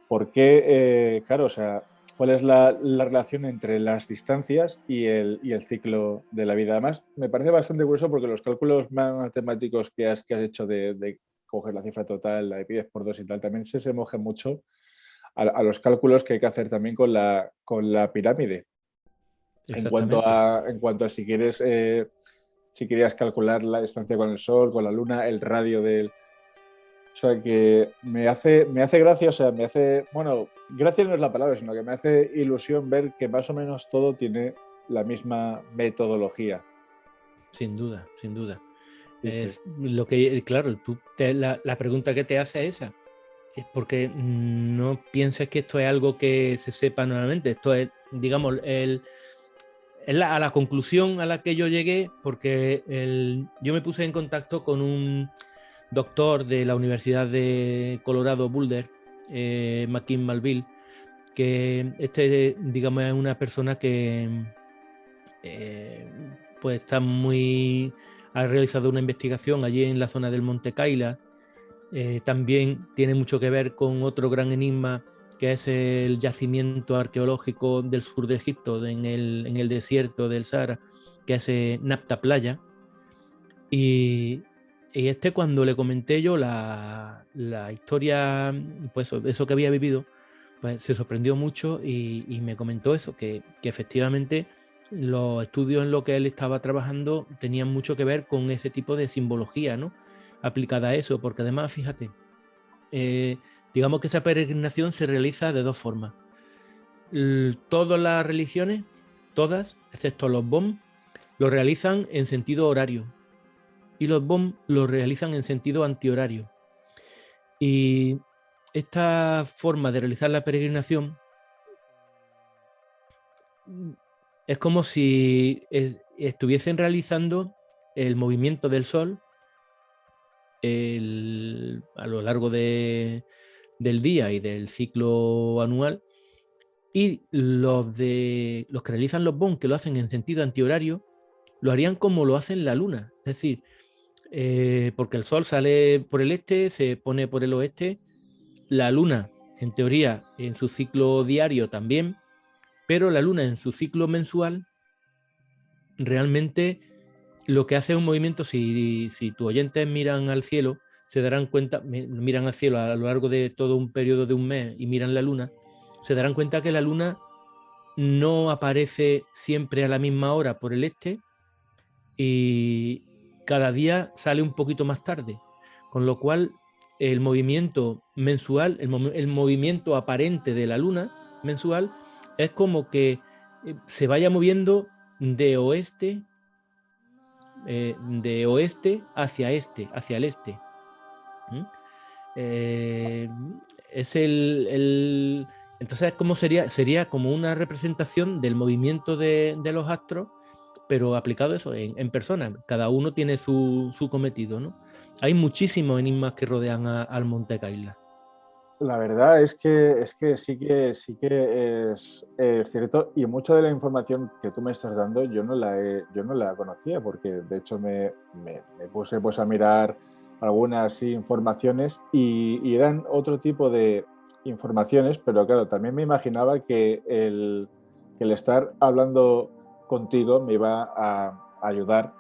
por qué, claro, o sea, cuál es la relación entre las distancias y el ciclo de la vida. Además, me parece bastante curioso porque los cálculos matemáticos que has hecho de coger la cifra total, la divides por 2 y tal, también se asemejan mucho a los cálculos que hay que hacer también con la pirámide. Exactamente. En cuanto a si quieres, si querías calcular la distancia con el Sol, con la Luna, el radio del... O sea, que me hace gracia, o sea, bueno, gracia no es la palabra, sino que me hace ilusión ver que más o menos todo tiene la misma metodología. Sin duda, sin duda. Sí, sí. Es lo que, claro, la pregunta que te hace es esa. Es porque no pienses que esto es algo que se sepa normalmente. Esto es, digamos, a la conclusión a la que yo llegué, porque yo me puse en contacto con un doctor de la Universidad de Colorado Boulder, McKim Malville, que digamos, es una persona que pues ha realizado una investigación allí en la zona del Monte Kaila. También tiene mucho que ver con otro gran enigma que es el yacimiento arqueológico del sur de Egipto, en el desierto del Sahara, que es Napta Playa. Y cuando le comenté yo la historia, pues de eso que había vivido, pues se sorprendió mucho y me comentó eso, que efectivamente los estudios en los que él estaba trabajando tenían mucho que ver con ese tipo de simbología, ¿no? Aplicada a eso, porque además, fíjate, digamos que esa peregrinación se realiza de dos formas. Todas las religiones, todas, excepto los BOM, lo realizan en sentido horario y los BOM lo realizan en sentido antihorario. Y esta forma de realizar la peregrinación es como si estuviesen realizando el movimiento del Sol a lo largo del día y del ciclo anual, y los que realizan los BOM, que lo hacen en sentido antihorario, lo harían como lo hacen la Luna, es decir, porque el Sol sale por el este, se pone por el oeste, la Luna, en teoría, en su ciclo diario también, pero la Luna en su ciclo mensual realmente lo que hace es un movimiento. Si tus oyentes miran al cielo, se darán cuenta, miran al cielo a lo largo de todo un periodo de un mes y miran la Luna, se darán cuenta que la Luna no aparece siempre a la misma hora por el este y cada día sale un poquito más tarde, con lo cual el movimiento mensual, el movimiento aparente de la Luna mensual es como que se vaya moviendo de oeste hacia hacia el este. ¿Mm? Es entonces, ¿cómo sería como una representación del movimiento de los astros, pero aplicado eso en personas? Cada uno tiene su cometido, ¿no? Hay muchísimos enigmas que rodean al Monte Kaila. La verdad es que sí que es cierto, y mucha de la información que tú me estás dando yo no la conocía, porque de hecho me puse pues a mirar algunas informaciones y eran otro tipo de informaciones, pero claro, también me imaginaba que el estar hablando contigo me iba a ayudar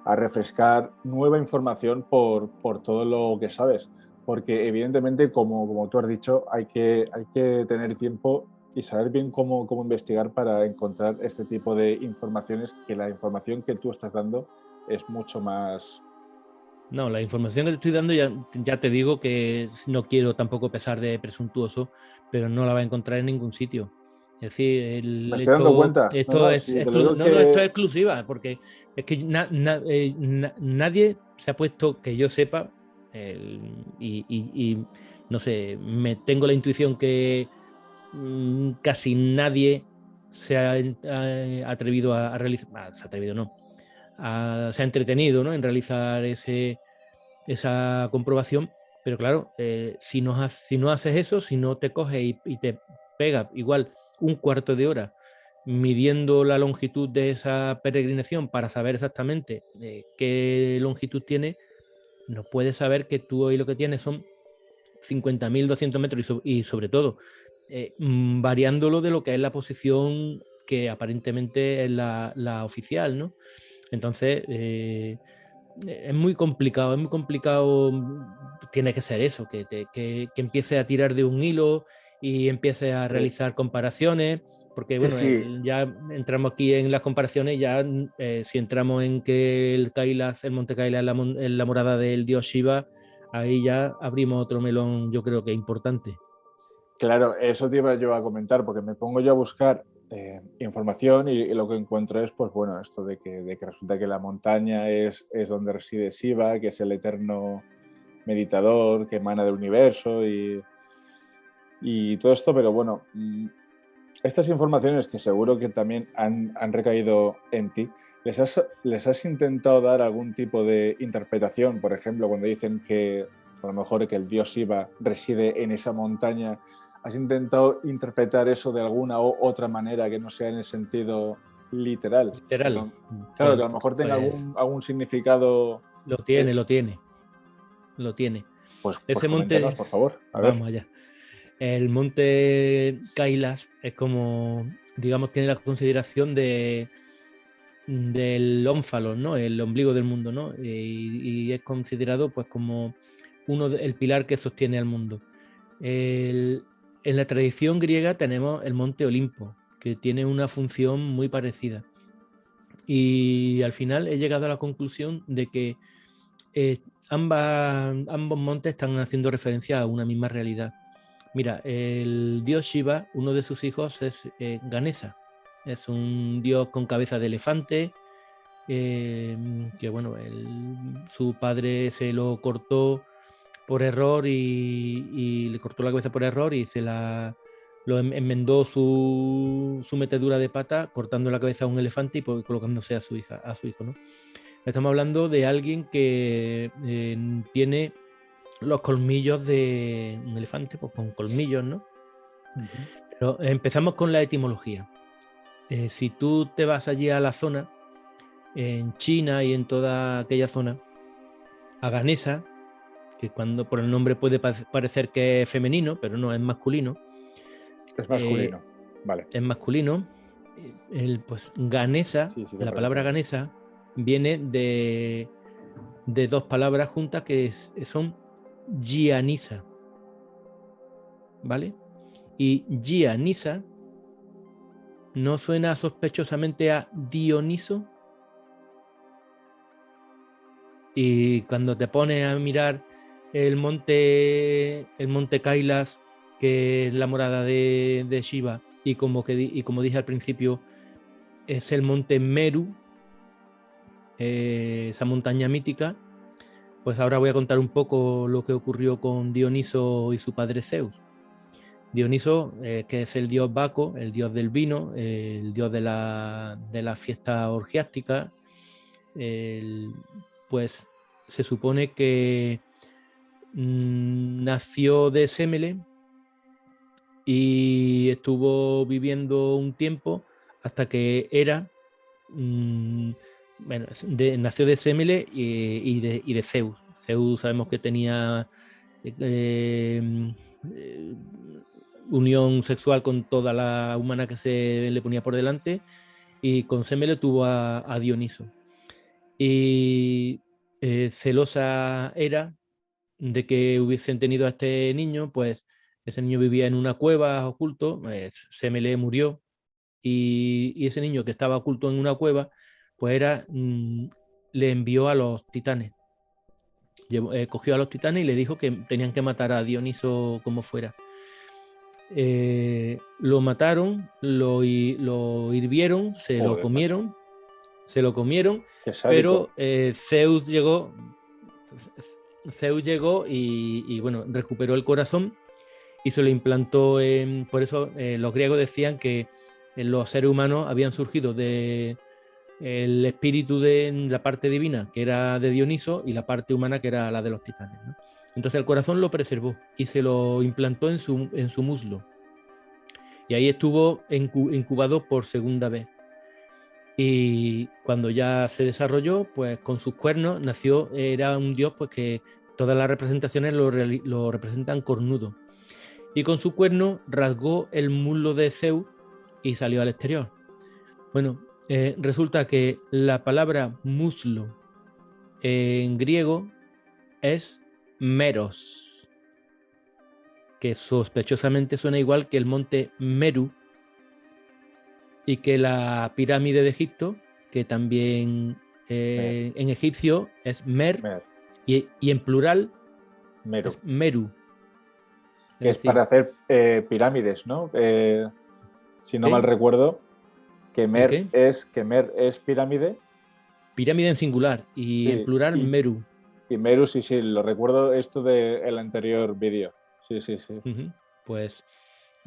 a refrescar nueva información por todo lo que sabes, porque evidentemente, como tú has dicho, hay que tener tiempo y saber bien cómo investigar para encontrar este tipo de informaciones, que la información que tú estás dando es mucho más... No, la información que te estoy dando ya te digo que no quiero tampoco pesar de presuntuoso, pero no la va a encontrar en ningún sitio. Es decir, Me estoy dando cuenta. esto es Sí, te lo digo esto es que... exclusiva, porque es que nadie se ha puesto, que yo sepa, y no sé, me tengo la intuición que casi nadie se ha atrevido a realizar, se ha atrevido no, se ha entretenido, ¿no?, en realizar esa comprobación, pero claro, si no haces eso, si no te coges y te pega igual un cuarto de hora midiendo la longitud de esa peregrinación para saber exactamente qué longitud tiene, no puedes saber que tú hoy lo que tienes son 50.200 metros y sobre todo variándolo de lo que es la posición que aparentemente es la oficial, ¿no? Entonces, es muy complicado, tiene que ser eso, que empiece a tirar de un hilo y empiece a realizar comparaciones, porque bueno, Sí. ya entramos aquí en las comparaciones, ya si entramos en que el monte Kailas es la morada del dios Shiva, ahí ya abrimos otro melón, yo creo que importante. Claro, eso te iba yo a comentar, porque me pongo yo a buscar información y lo que encuentro es, pues bueno, esto de que resulta que la montaña es donde reside Shiva, que es el eterno meditador que emana del universo y todo esto, pero bueno, estas informaciones que seguro que también han recaído en ti, ¿les has intentado dar algún tipo de interpretación? Por ejemplo, cuando dicen que a lo mejor que el dios Shiva reside en esa montaña, ¿has intentado interpretar eso de alguna u otra manera que no sea en el sentido literal? Literal, Claro, que pues, a lo mejor tenga pues algún significado. lo eh, tiene, lo tiene, lo tiene. pues Ese monte coméntanos, por es, favor. A ver. vamos allá. El monte Kailas es como, digamos, tiene la consideración del ónfalo, ¿no? El ombligo del mundo, ¿no? Y es considerado pues como el pilar que sostiene al mundo. En la tradición griega tenemos el monte Olimpo, que tiene una función muy parecida. Y al final he llegado a la conclusión de que ambos montes están haciendo referencia a una misma realidad. Mira, el dios Shiva, uno de sus hijos es Ganesa. Es un dios con cabeza de elefante, que bueno, su padre se lo cortó por error y le cortó la cabeza por error y lo enmendó su metedura de pata cortando la cabeza a un elefante y colocándose a su hijo, ¿no? Estamos hablando de alguien que tiene los colmillos de un elefante, pues con colmillos, ¿no? Uh-huh. Pero empezamos con la etimología. Si tú te vas allí a la zona, en China y en toda aquella zona, a Ganesa, que cuando por el nombre puede parecer que es femenino, pero no, es masculino. Es masculino. Vale. Es masculino. Pues Ganesa, Sí, sí, lo la palabra reconocemos. Ganesa viene de dos palabras juntas que son Gianisa, ¿vale? Y Gianisa no suena sospechosamente a Dioniso. Y cuando te pones a mirar el monte Kailas, que es la morada de Shiva, y como dije al principio, es el monte Meru, esa montaña mítica, pues ahora voy a contar un poco lo que ocurrió con Dioniso y su padre Zeus. Dioniso, que es el dios Baco, el dios del vino, el dios de la fiesta orgiástica, pues se supone que nació de Semele y estuvo viviendo un tiempo hasta que bueno, nació de Semele y de Zeus. Zeus sabemos que tenía unión sexual con toda la humana que se le ponía por delante y con Semele tuvo a Dioniso. Y celosa era de que hubiesen tenido a este niño, pues ese niño vivía en una cueva oculto, Semele murió y ese niño que estaba oculto en una cueva, pues le envió a los titanes. Cogió a los titanes y le dijo que tenían que matar a Dioniso como fuera. Lo mataron, lo hirvieron, Joder, macho. se lo comieron, Qué pero sádico. Zeus llegó y bueno, recuperó el corazón y se lo implantó por eso los griegos decían que los seres humanos habían surgido de el espíritu de la parte divina, que era de Dioniso, y la parte humana, que era la de los titanes, ¿no? Entonces el corazón lo preservó y se lo implantó en su muslo. Y ahí estuvo incubado por segunda vez. Y cuando ya se desarrolló, pues con sus cuernos nació, era un dios pues que todas las representaciones lo representan cornudo. Y con su cuerno rasgó el muslo de Zeus y salió al exterior. Bueno, resulta que la palabra muslo en griego es meros, que sospechosamente suena igual que el monte Meru y que la pirámide de Egipto, que también en egipcio es Mer, Mer. y en plural Meru. es Meru. Es Que es decir, para hacer pirámides, ¿no? Si no mal ¿qué? recuerdo, ¿El qué? Que Mer es pirámide. Pirámide en singular y en Sí, plural Meru. y Meru, sí, sí, lo recuerdo esto del anterior vídeo. Sí, sí, sí. Uh-huh. Pues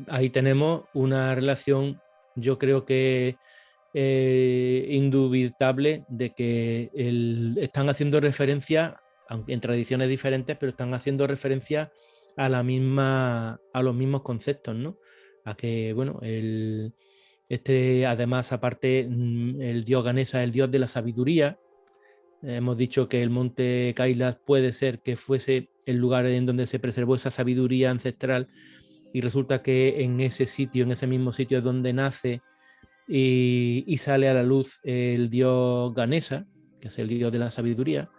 ahí tenemos una relación, yo creo que indubitable, de que están haciendo referencia, aunque en tradiciones diferentes, pero están haciendo referencia a los mismos conceptos, ¿no? A que, bueno, además, aparte, el dios Ganesa es el dios de la sabiduría. Hemos dicho que el monte Kailas puede ser que fuese el lugar en donde se preservó esa sabiduría ancestral, y resulta que en ese sitio, en ese mismo sitio es donde nace y sale a la luz el dios Ganesa, que es el dios de la sabiduría.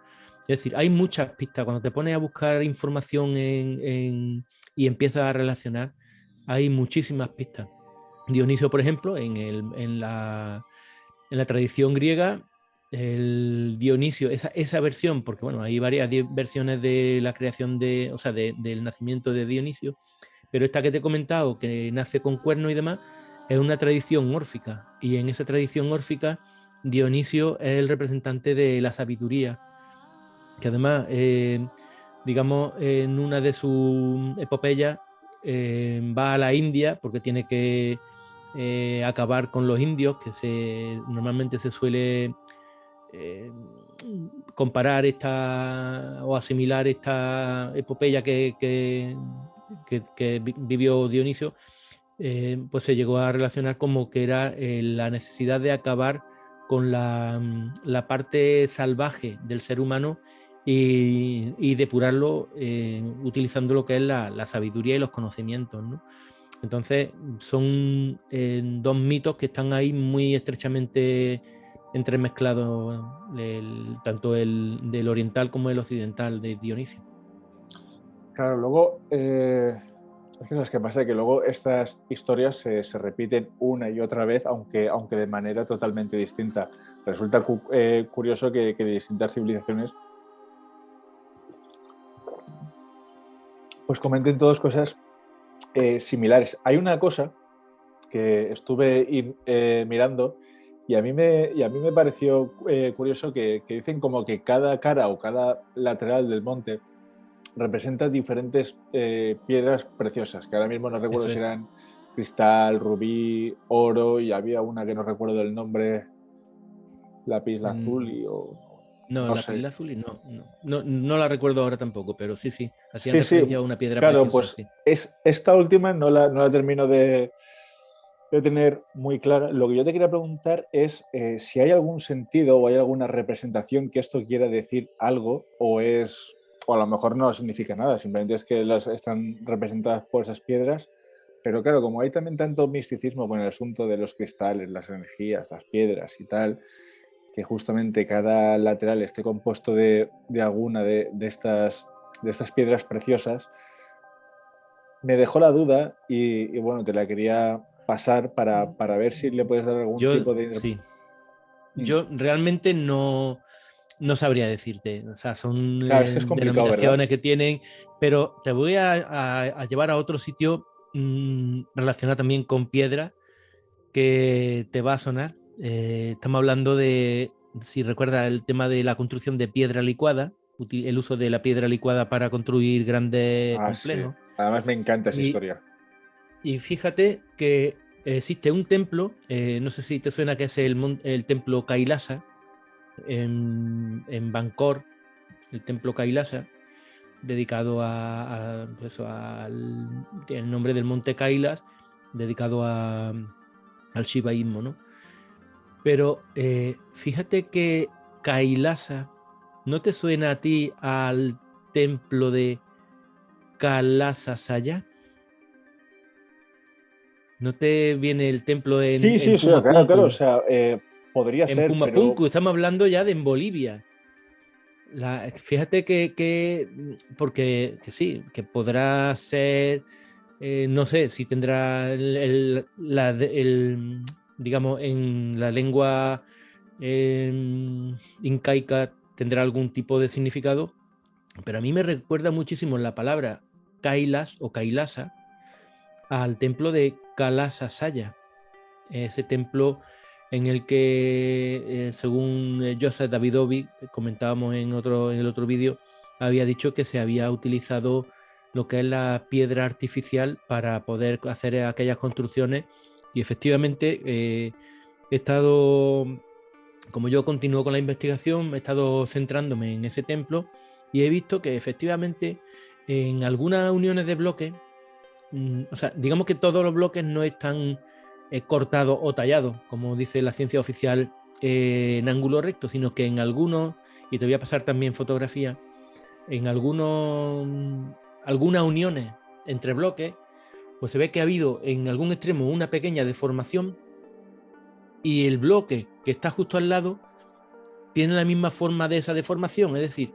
Es decir, hay muchas pistas. Cuando te pones a buscar información y empiezas a relacionar, hay muchísimas pistas. Dionisio, por ejemplo, en la tradición griega, el Dionisio, esa versión, porque bueno, hay varias versiones de la creación o sea, del nacimiento de Dionisio, pero esta que te he comentado, que nace con cuernos y demás, es una tradición órfica, y en esa tradición órfica Dionisio es el representante de la sabiduría, que además, digamos, en una de sus epopeyas va a la India porque tiene que acabar con los indios, que normalmente se suele eh, comparar o asimilar esta epopeya que vivió Dionisio, pues se llegó a relacionar como que era la necesidad de acabar con la parte salvaje del ser humano y depurarlo utilizando lo que es la sabiduría y los conocimientos, ¿no? Entonces son dos mitos que están ahí muy estrechamente entremezclados, tanto el del oriental como el occidental de Dionisio. Claro, luego, es que sabes qué pasa, que luego estas historias se repiten una y otra vez, aunque de manera totalmente distinta. Resulta curioso que distintas civilizaciones pues comenten todas cosas similares. Hay una cosa que estuve mirando y a mí me pareció curioso que dicen como que cada cara o cada lateral del monte representa diferentes piedras preciosas, que ahora mismo no recuerdo Eso si es. eran cristal, rubí, oro, y había una que no recuerdo el nombre, lápiz lazuli o No, no la sé. pila azul y no la recuerdo ahora tampoco, pero sí, hacían Sí, sí, referencia a una piedra claro, preciosa, pues sí. esta última no la termino de tener muy clara. Lo que yo te quería preguntar es si hay algún sentido o hay alguna representación que esto quiera decir algo o a lo mejor no significa nada, simplemente es que están representadas por esas piedras. Pero claro, como hay también tanto misticismo con el asunto de los cristales, las energías, las piedras y tal, que justamente cada lateral esté compuesto de alguna de estas piedras preciosas, me dejó la duda y bueno, te la quería pasar para ver si le puedes dar algún Yo, tipo de... sí, Mm. yo realmente no sabría decirte, o sea, son Claro, es que es complicado, ¿verdad? denominaciones que tienen, pero te voy a llevar a otro sitio relacionado también con piedra que te va a sonar. Estamos hablando de, si recuerdas, el tema de la construcción de piedra licuada, el uso de la piedra licuada para construir grandes Ah, sí. complejos. Además me encanta esa Y, historia. y fíjate que existe un templo, no sé si te suena, que es el templo Kailasa en Bangkok, el templo Kailasa, dedicado pues, al el nombre del monte Kailas, dedicado al shivaísmo, ¿no? Pero fíjate que Kailasa, ¿no te suena a ti al templo de Kalasasaya? ¿No te viene el templo Sí, sí, en o sea, claro, claro, o Pumapunku? sea, podría En ser, pero Pumapunku, estamos hablando ya de en Bolivia. Fíjate porque que sí, que podrá ser, no sé si tendrá digamos, en la lengua incaica tendrá algún tipo de significado, pero a mí me recuerda muchísimo la palabra Kailas o Kailasa al templo de Kalasasaya, ese templo en el que, según Joseph Davidovic, comentábamos en el otro vídeo, había dicho que se había utilizado lo que es la piedra artificial para poder hacer aquellas construcciones y efectivamente he estado, como yo continúo con la investigación, he estado centrándome en ese templo y he visto que efectivamente en algunas uniones de bloques, o sea, digamos que todos los bloques no están cortados o tallados, como dice la ciencia oficial, en ángulo recto, sino que en algunos, y te voy a pasar también fotografía, en algunas uniones entre bloques, pues se ve que ha habido en algún extremo una pequeña deformación y el bloque que está justo al lado tiene la misma forma de esa deformación, es decir,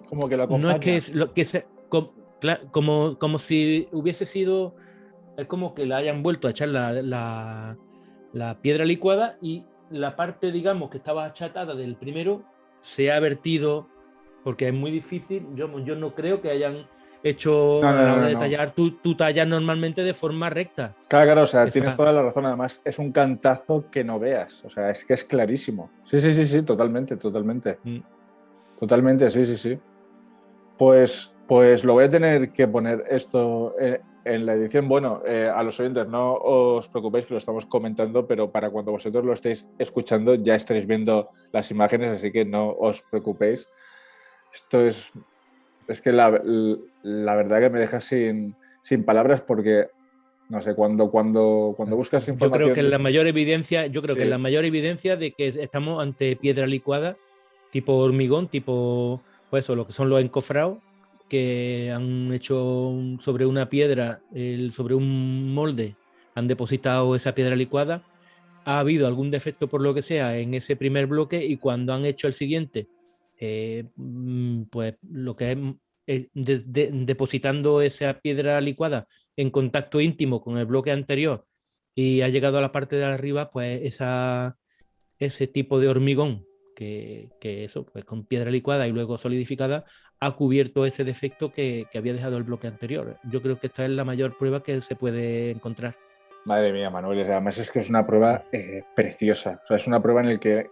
como que lo no es acompaña. que es lo que se, como si hubiese sido, es como que le hayan vuelto a echar la piedra licuada y la parte, digamos, que estaba achatada del primero se ha vertido, porque es muy difícil, yo no creo que hayan hecho No, a no, la no, hora no, de no. tallar, tú tallas normalmente de forma recta. Claro, claro, o sea, tienes Esa, toda la razón. Además, es un cantazo que no veas. O sea, es que es clarísimo. Sí, sí, sí, sí, totalmente, totalmente. mm, Totalmente, sí, sí, sí. Pues lo voy a tener que poner esto en la edición. Bueno, a los oyentes no os preocupéis que lo estamos comentando, pero para cuando vosotros lo estéis escuchando ya estaréis viendo las imágenes, así que no os preocupéis. Esto es que la verdad que me deja sin palabras porque, no sé, cuando buscas yo creo que información... la mayor evidencia, yo creo que Sí, la mayor evidencia de que estamos ante piedra licuada, tipo hormigón, tipo, pues eso, lo que son los encofrados, que han hecho sobre una piedra, sobre un molde, han depositado esa piedra licuada. Ha habido algún defecto por lo que sea en ese primer bloque y cuando han hecho el siguiente, pues lo que es depositando esa piedra licuada en contacto íntimo con el bloque anterior y ha llegado a la parte de arriba, pues ese tipo de hormigón que eso, pues con piedra licuada y luego solidificada, ha cubierto ese defecto que había dejado el bloque anterior. Yo creo que esta es la mayor prueba que se puede encontrar. madre mía, Manuel, además es que es una prueba preciosa. O sea, es una prueba en el que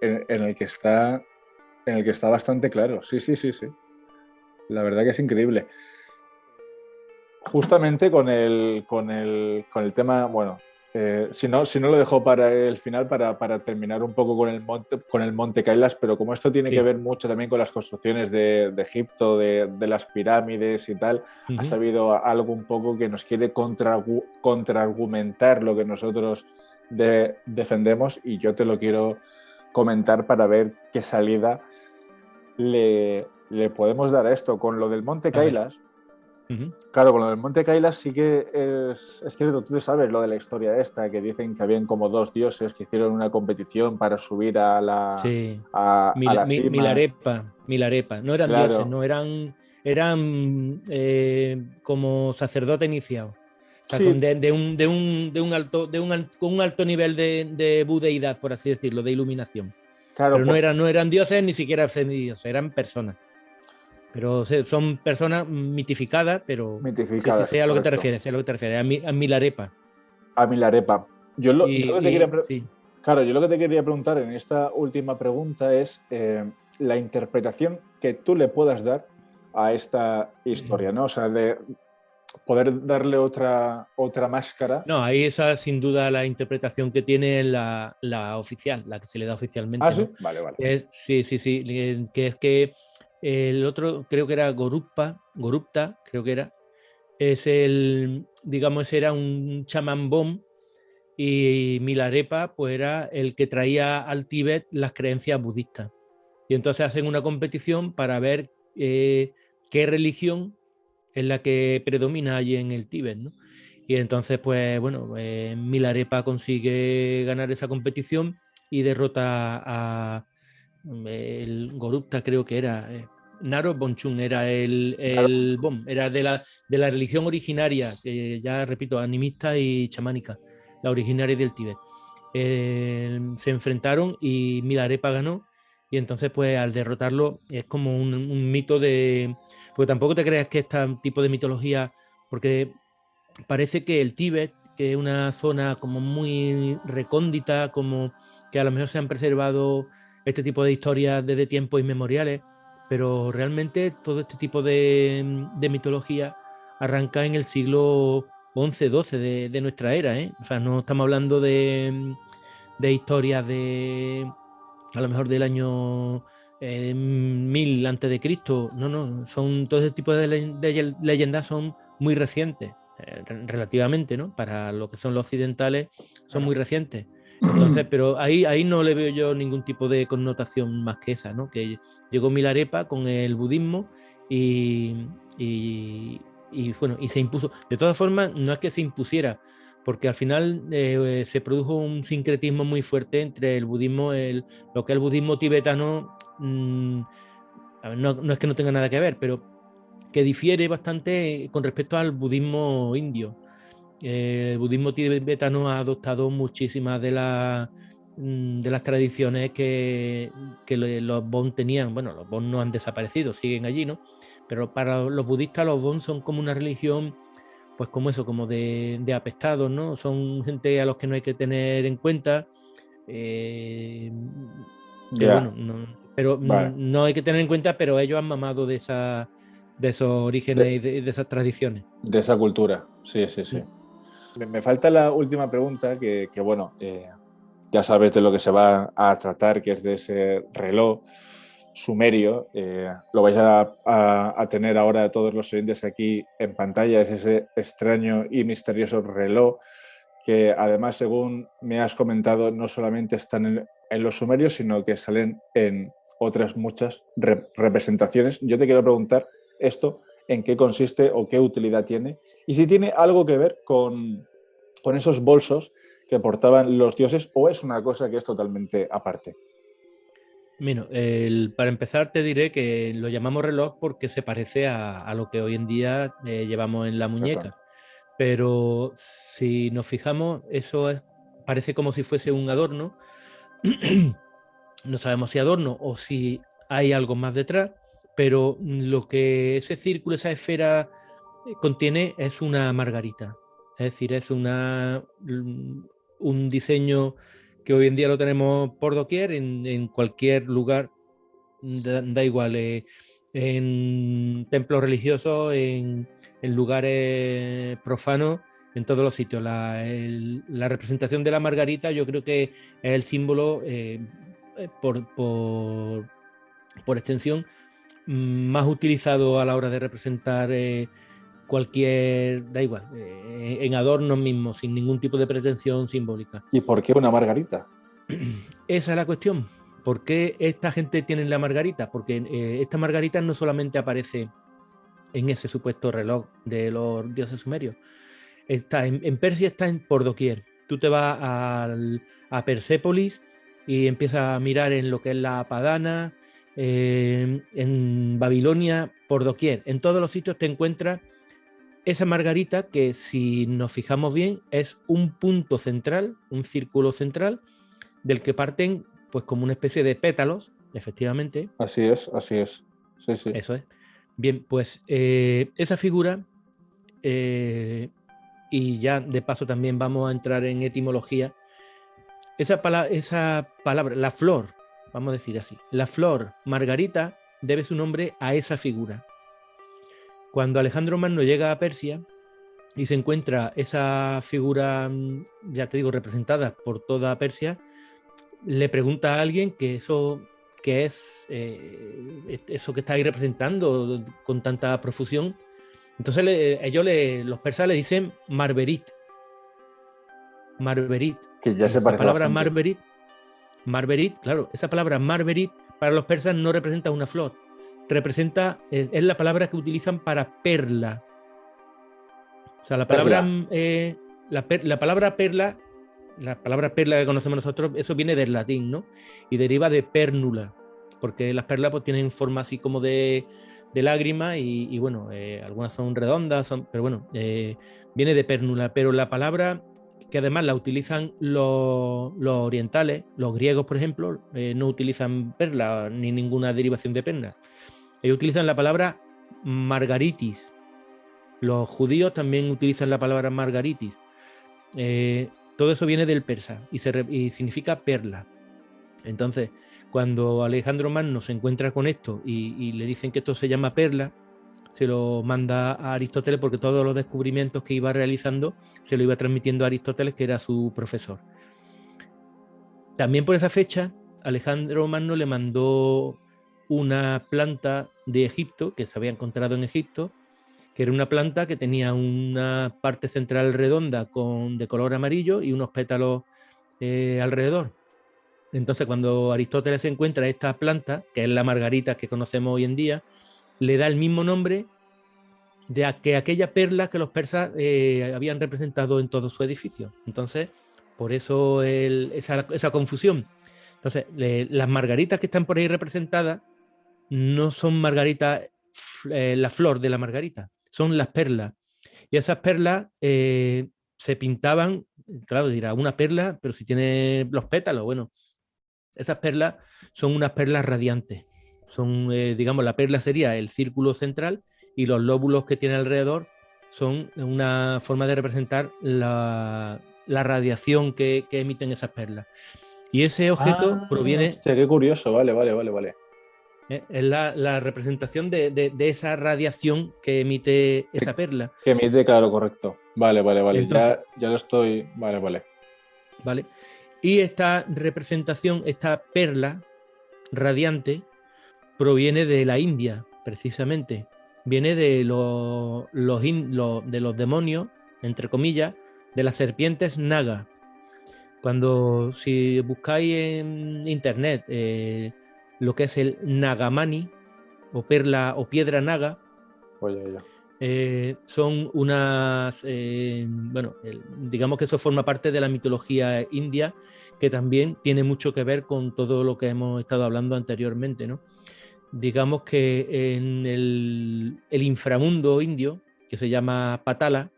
está bastante claro. Sí, sí, sí, sí. La verdad que es increíble. Justamente con el tema, bueno, si no lo dejo para el final, para terminar un poco con el Monte Kailas, pero como esto tiene que Sí. ver mucho también con las construcciones de Egipto, de las pirámides y tal, ha Uh-huh. sabido algo un poco que nos quiere contraargumentar lo que nosotros defendemos y yo te lo quiero comentar para ver qué salida le podemos dar a esto. Con lo del Monte A ver. Kailas, Uh-huh. claro, con lo del Monte Kailas sí que es cierto, tú sabes lo de la historia esta, que dicen que habían como dos dioses que hicieron una competición para subir Sí. a la cima. Milarepa. No eran dioses, Claro, no eran como sacerdotes iniciados. O sea, sí, con un alto nivel de budeidad, por así decirlo, de iluminación. claro, Pero pues no eran dioses ni siquiera semidioses, eran personas. Pero son personas mitificadas, pero sí, sí, mitificadas, sé a lo que te correcto. refieres, sé a lo que te refieres, a Milarepa. A Milarepa. Yo lo que te quería, Sí. claro, yo lo que te quería preguntar en esta última pregunta es la interpretación que tú le puedas dar a esta historia, ¿no? O sea, de poder darle otra máscara. No, ahí esa sin duda la interpretación que tiene la oficial, la que se le da Ah, oficialmente, sí, ¿no? vale, vale. Sí, sí, sí, que es que el otro creo que era Gorupta, creo que era, digamos, ese era un chamán Bon, y Milarepa pues era el que traía al Tíbet las creencias budistas. Y entonces hacen una competición para ver qué religión es la que predomina allí en el Tíbet, ¿no? Y entonces, pues bueno, Milarepa consigue ganar esa competición y derrota a el Gorupta, creo que era. Naro Bonchun era el Bom, era de la religión originaria, que ya repito, animista y chamánica, la originaria del Tíbet. Se enfrentaron y Milarepa ganó, y entonces pues al derrotarlo es como un mito de... Porque tampoco te creas que este tipo de mitología, porque parece que el Tíbet, que es una zona como muy recóndita, como que a lo mejor se han preservado este tipo de historias desde tiempos inmemoriales, pero realmente todo este tipo de mitología arranca en el siglo XI-XII de nuestra era, ¿eh? O sea, no estamos hablando de historias de a lo mejor del año 1000 antes de Cristo. No, no, son todo ese tipo de leyendas son muy recientes, relativamente, ¿no? Para lo que son los occidentales son muy recientes. Entonces, pero ahí no le veo yo ningún tipo de connotación más que esa, ¿no? Que llegó Milarepa con el budismo y, y, bueno, y se impuso. De todas formas, no es que se impusiera, porque al final se produjo un sincretismo muy fuerte entre el budismo, lo que es el budismo tibetano. A ver, no es que no tenga nada que ver, pero que difiere bastante con respecto al budismo indio. El budismo tibetano ha adoptado muchísimas de las tradiciones que los Bon tenían. Bueno, los Bon no han desaparecido, siguen allí, ¿no? Pero para los budistas los Bon son como una religión, pues como eso, como de apestados, ¿no? Son gente a los que no hay que tener en cuenta. Que bueno, pero vale. no hay que tener en cuenta, pero ellos han mamado de esos orígenes y de esas tradiciones. De esa cultura, sí, sí, sí. Me falta la última pregunta, que bueno, ya sabes de lo que se va a tratar, que es de ese reloj sumerio. Lo vais a tener ahora todos los oyentes aquí en pantalla. Es ese extraño y misterioso reloj que además, según me has comentado, no solamente están en los sumerios, sino que salen en otras muchas representaciones. Yo te quiero preguntar esto, en qué consiste o qué utilidad tiene, y si tiene algo que ver con esos bolsos que portaban los dioses, o es una cosa que es totalmente aparte. Bueno, para empezar te diré que lo llamamos reloj porque se parece a lo que hoy en día llevamos en la muñeca. Pero si nos fijamos, parece como si fuese un adorno. No sabemos si adorno o si hay algo más detrás, pero lo que ese círculo, esa esfera contiene es una margarita. Es decir, es un diseño que hoy en día lo tenemos por doquier, en cualquier lugar, da igual, en templos religiosos, en lugares profanos, en todos los sitios. La representación de la margarita yo creo que es el símbolo, por extensión, más utilizado a la hora de representar cualquier, da igual, en adornos mismos, sin ningún tipo de pretensión simbólica. ¿Y por qué una margarita? Esa es la cuestión. ¿Por qué esta gente tiene la margarita? Porque esta margarita no solamente aparece en ese supuesto reloj de los dioses sumerios. Está en Persia, está por doquier. Tú te vas a Persépolis y empiezas a mirar en lo que es la Padana, en Babilonia, por doquier. En todos los sitios te encuentras esa margarita que, si nos fijamos bien, es un punto central, un círculo central, del que parten pues como una especie de pétalos, efectivamente. Así es, así es. Sí, sí. Eso es. Bien, pues esa figura, y ya de paso también vamos a entrar en etimología, esa palabra, la flor, vamos a decir así, la flor margarita debe su nombre a esa figura. Cuando Alejandro Magno llega a Persia y se encuentra esa figura, ya te digo, representada por toda Persia, le pregunta a alguien que eso es eso que está ahí representando con tanta profusión, Entonces los persas le dicen marberit, marberit. Que ya Y se esa parece palabra bastante. marberit, marberit, claro, esa palabra marberit para los persas no representa una flor, representa, es la palabra que utilizan para perla. O sea, la palabra, Perla. la palabra perla, la palabra perla que conocemos nosotros, eso viene del latín, ¿no? Y deriva de pernula, porque las perlas pues, tienen forma así como de lágrima y bueno, algunas son redondas, pero bueno, viene de pernula. Pero la palabra que además la utilizan los orientales, los griegos, por ejemplo, no utilizan perla ni ninguna derivación de perla. Ellos utilizan la palabra margaritis. Los judíos también utilizan la palabra margaritis. Todo eso viene del persa y significa perla. Entonces, cuando Alejandro Magno se encuentra con esto y le dicen que esto se llama perla, se lo manda a Aristóteles porque todos los descubrimientos que iba realizando se lo iba transmitiendo a Aristóteles, que era su profesor. También por esa fecha, Alejandro Magno le mandó una planta de Egipto que se había encontrado en Egipto, que era una planta que tenía una parte central redonda de color amarillo y unos pétalos alrededor. Entonces, cuando Aristóteles encuentra esta planta, que es la margarita que conocemos hoy en día, le da el mismo nombre de aquella perla que los persas habían representado en todo su edificio. Entonces, por eso esa confusión. Entonces, las margaritas que están por ahí representadas no son margaritas, la flor de la margarita, son las perlas. Y esas perlas se pintaban, claro, dirá, una perla, pero si tiene los pétalos, bueno, esas perlas son unas perlas radiantes. Son, digamos, la perla sería el círculo central y los lóbulos que tiene alrededor son una forma de representar la radiación que emiten esas perlas. Y ese objeto Ah, proviene, hostia, qué curioso. Vale, vale, vale, vale. es la representación de esa radiación que emite Que, esa perla. que emite, claro, correcto. Vale, vale, vale. Entonces, Ya lo estoy. Vale, vale. ¿vale? Y esta representación, esta perla radiante, proviene de la India, precisamente. Viene de de los demonios, entre comillas, de las serpientes naga. Cuando, si buscáis en internet lo que es el nagamani, o perla o piedra naga, Oye, ya. son unas, bueno, digamos que eso forma parte de la mitología india, que también tiene mucho que ver con todo lo que hemos estado hablando anteriormente, ¿no? Digamos que en el inframundo indio, que se llama Patala,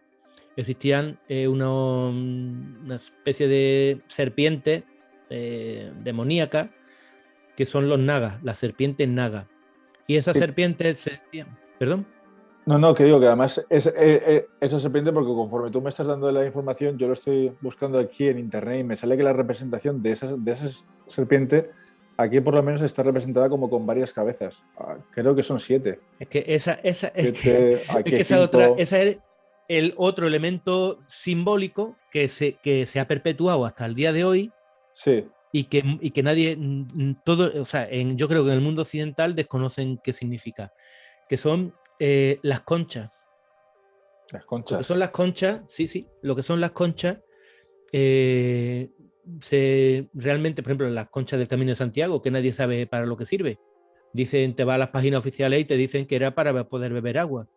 existían una especie de serpientes demoníacas que son los nagas, las serpientes nagas. Y esas Que- serpientes se decían, ¿perdón? No, no, que digo que además esa serpiente, porque conforme tú me estás dando la información, yo lo estoy buscando aquí en internet y me sale que la representación de esa serpiente aquí por lo menos está representada como con varias cabezas. Creo que son siete. Es que Siete, es aquí que cinco. esa es el otro elemento simbólico que se ha perpetuado hasta el día de hoy Sí, y que nadie, todo, o sea, yo creo que en el mundo occidental desconocen qué significa, que son las conchas. las Lo que conchas. son las conchas, sí, sí, lo que son las conchas, realmente, por ejemplo, las conchas del Camino de Santiago, que nadie sabe para lo que sirve. Dicen, te vas a las páginas oficiales y te dicen que era para poder beber agua.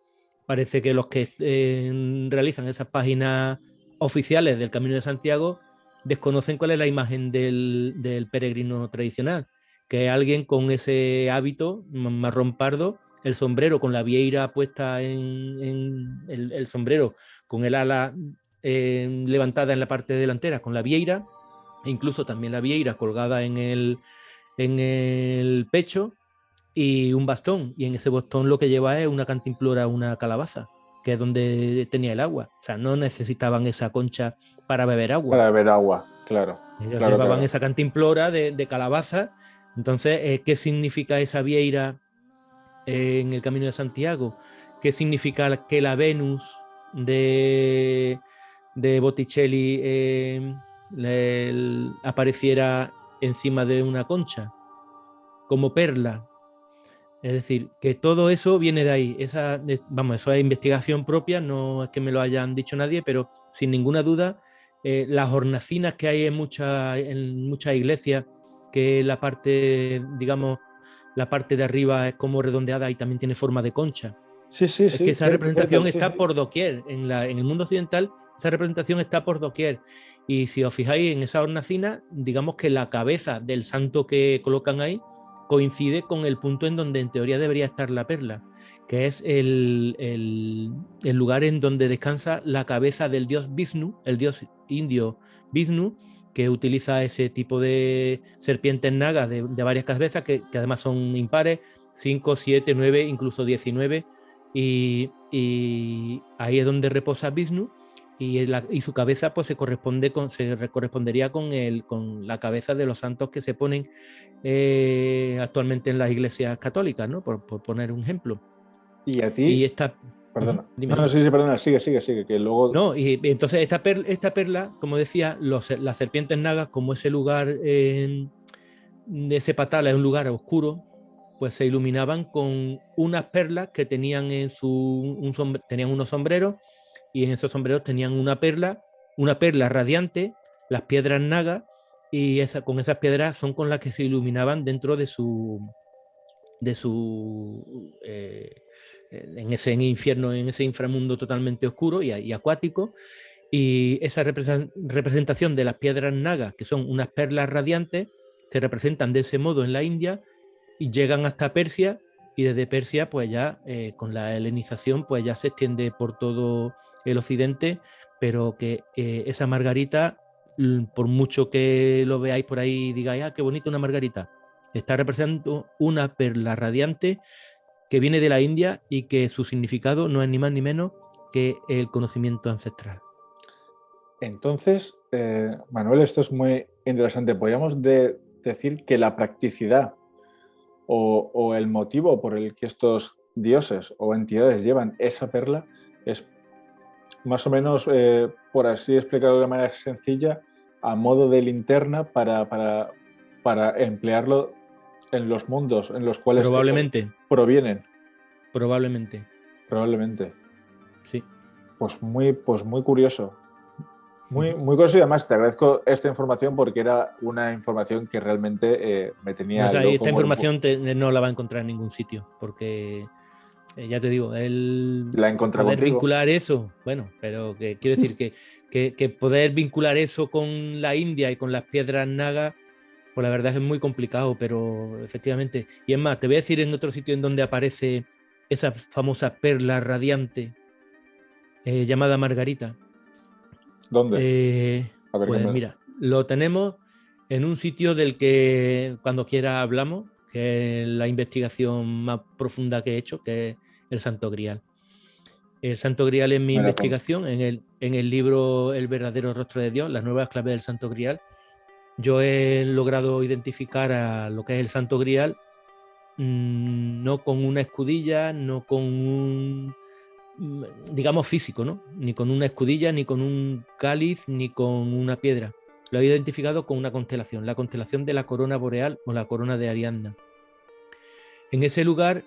Parece que los que realizan esas páginas oficiales del Camino de Santiago desconocen cuál es la imagen del peregrino tradicional, que es alguien con ese hábito marrón pardo, el sombrero con la vieira puesta en el sombrero, con el ala levantada en la parte delantera, con la vieira, e incluso también la vieira colgada en el pecho y un bastón. Y en ese bastón lo que lleva es una cantimplora, una calabaza, que es donde tenía el agua. O sea, no necesitaban esa concha para beber agua. Para beber agua, claro. Ellos Claro, llevaban claro. esa cantimplora de calabaza. Entonces, ¿qué significa esa vieira en el Camino de Santiago? ¿Qué significa que la Venus de, de Botticelli apareciera encima de una concha como perla? Es decir, que todo eso viene de ahí. Vamos, eso es investigación propia, no es que me lo hayan dicho nadie, pero sin ninguna duda, las hornacinas que hay en muchas iglesias, que la parte, digamos, la parte de arriba es como redondeada y también tiene forma de concha. Sí, sí, Es que sí, esa cierto, cierto, representación sí, está sí. por doquier. En el mundo occidental, esa representación está por doquier. Y si os fijáis en esa hornacina, digamos que la cabeza del santo que colocan ahí coincide con el punto en donde en teoría debería estar la perla, que es el lugar en donde descansa la cabeza del dios Vishnu, el dios indio Vishnu, que utiliza ese tipo de serpientes nagas de varias cabezas, que además son impares, 5, 7, 9, incluso 19, y ahí es donde reposa Vishnu, y su cabeza pues se correspondería con la cabeza de los santos que se ponen actualmente en las iglesias católicas, ¿no? Por poner un ejemplo. Y a Y ti, esta... perdona. Dime, No, no, dime. sí, sí, perdona, sigue, sigue, sigue, que luego... No, y entonces esta perla, como decía, las serpientes nagas, como ese lugar de ese patala es un lugar oscuro, pues se iluminaban con unas perlas que tenían tenían unos sombreros, y en esos sombreros tenían una perla radiante, las piedras nagas, y con esas piedras son con las que se iluminaban dentro de su en ese infierno, en ese inframundo totalmente oscuro y acuático. Y esa representación de las piedras nagas, que son unas perlas radiantes, se representan de ese modo en la India y llegan hasta Persia, y desde Persia pues ya con la helenización pues ya se extiende por todo el occidente, pero que esa margarita, por mucho que lo veáis por ahí y digáis, qué bonita una margarita, está representando una perla radiante que viene de la India y que su significado no es ni más ni menos que el conocimiento ancestral. Entonces, Manuel, esto es muy interesante. Podríamos decir que la practicidad o el motivo por el que estos dioses o entidades llevan esa perla es más o menos, por así explicarlo de manera sencilla, a modo de linterna para emplearlo en los mundos en los cuales ellos Probablemente, provienen, probablemente, probablemente. sí. Pues muy curioso. Muy, muy curioso, y además te agradezco esta información porque era una información que realmente me O tenía sea, loco. esta información no la va a encontrar en ningún sitio, porque ya te digo, el La he encontrado poder contigo. vincular eso, bueno, pero que quiero decir que poder vincular eso con la India y con las piedras nagas, pues la verdad es que es muy complicado, pero efectivamente. Y es más, te voy a decir en otro sitio en donde aparece esa famosa perla radiante llamada Margarita. ¿Dónde? A ver qué Pues me... mira, lo tenemos en un sitio del que cuando quiera hablamos, que es la investigación más profunda que he hecho, que es el Santo Grial. El Santo Grial es mi me la apunto. investigación en el libro El verdadero rostro de Dios, las nuevas claves del Santo Grial. Yo he logrado identificar a lo que es el Santo Grial, no con una escudilla, no con un, digamos, físico, ¿no? Ni con una escudilla, ni con un cáliz, ni con una piedra. Lo he identificado con una constelación, la constelación de la corona boreal o la corona de Ariadna. En ese lugar,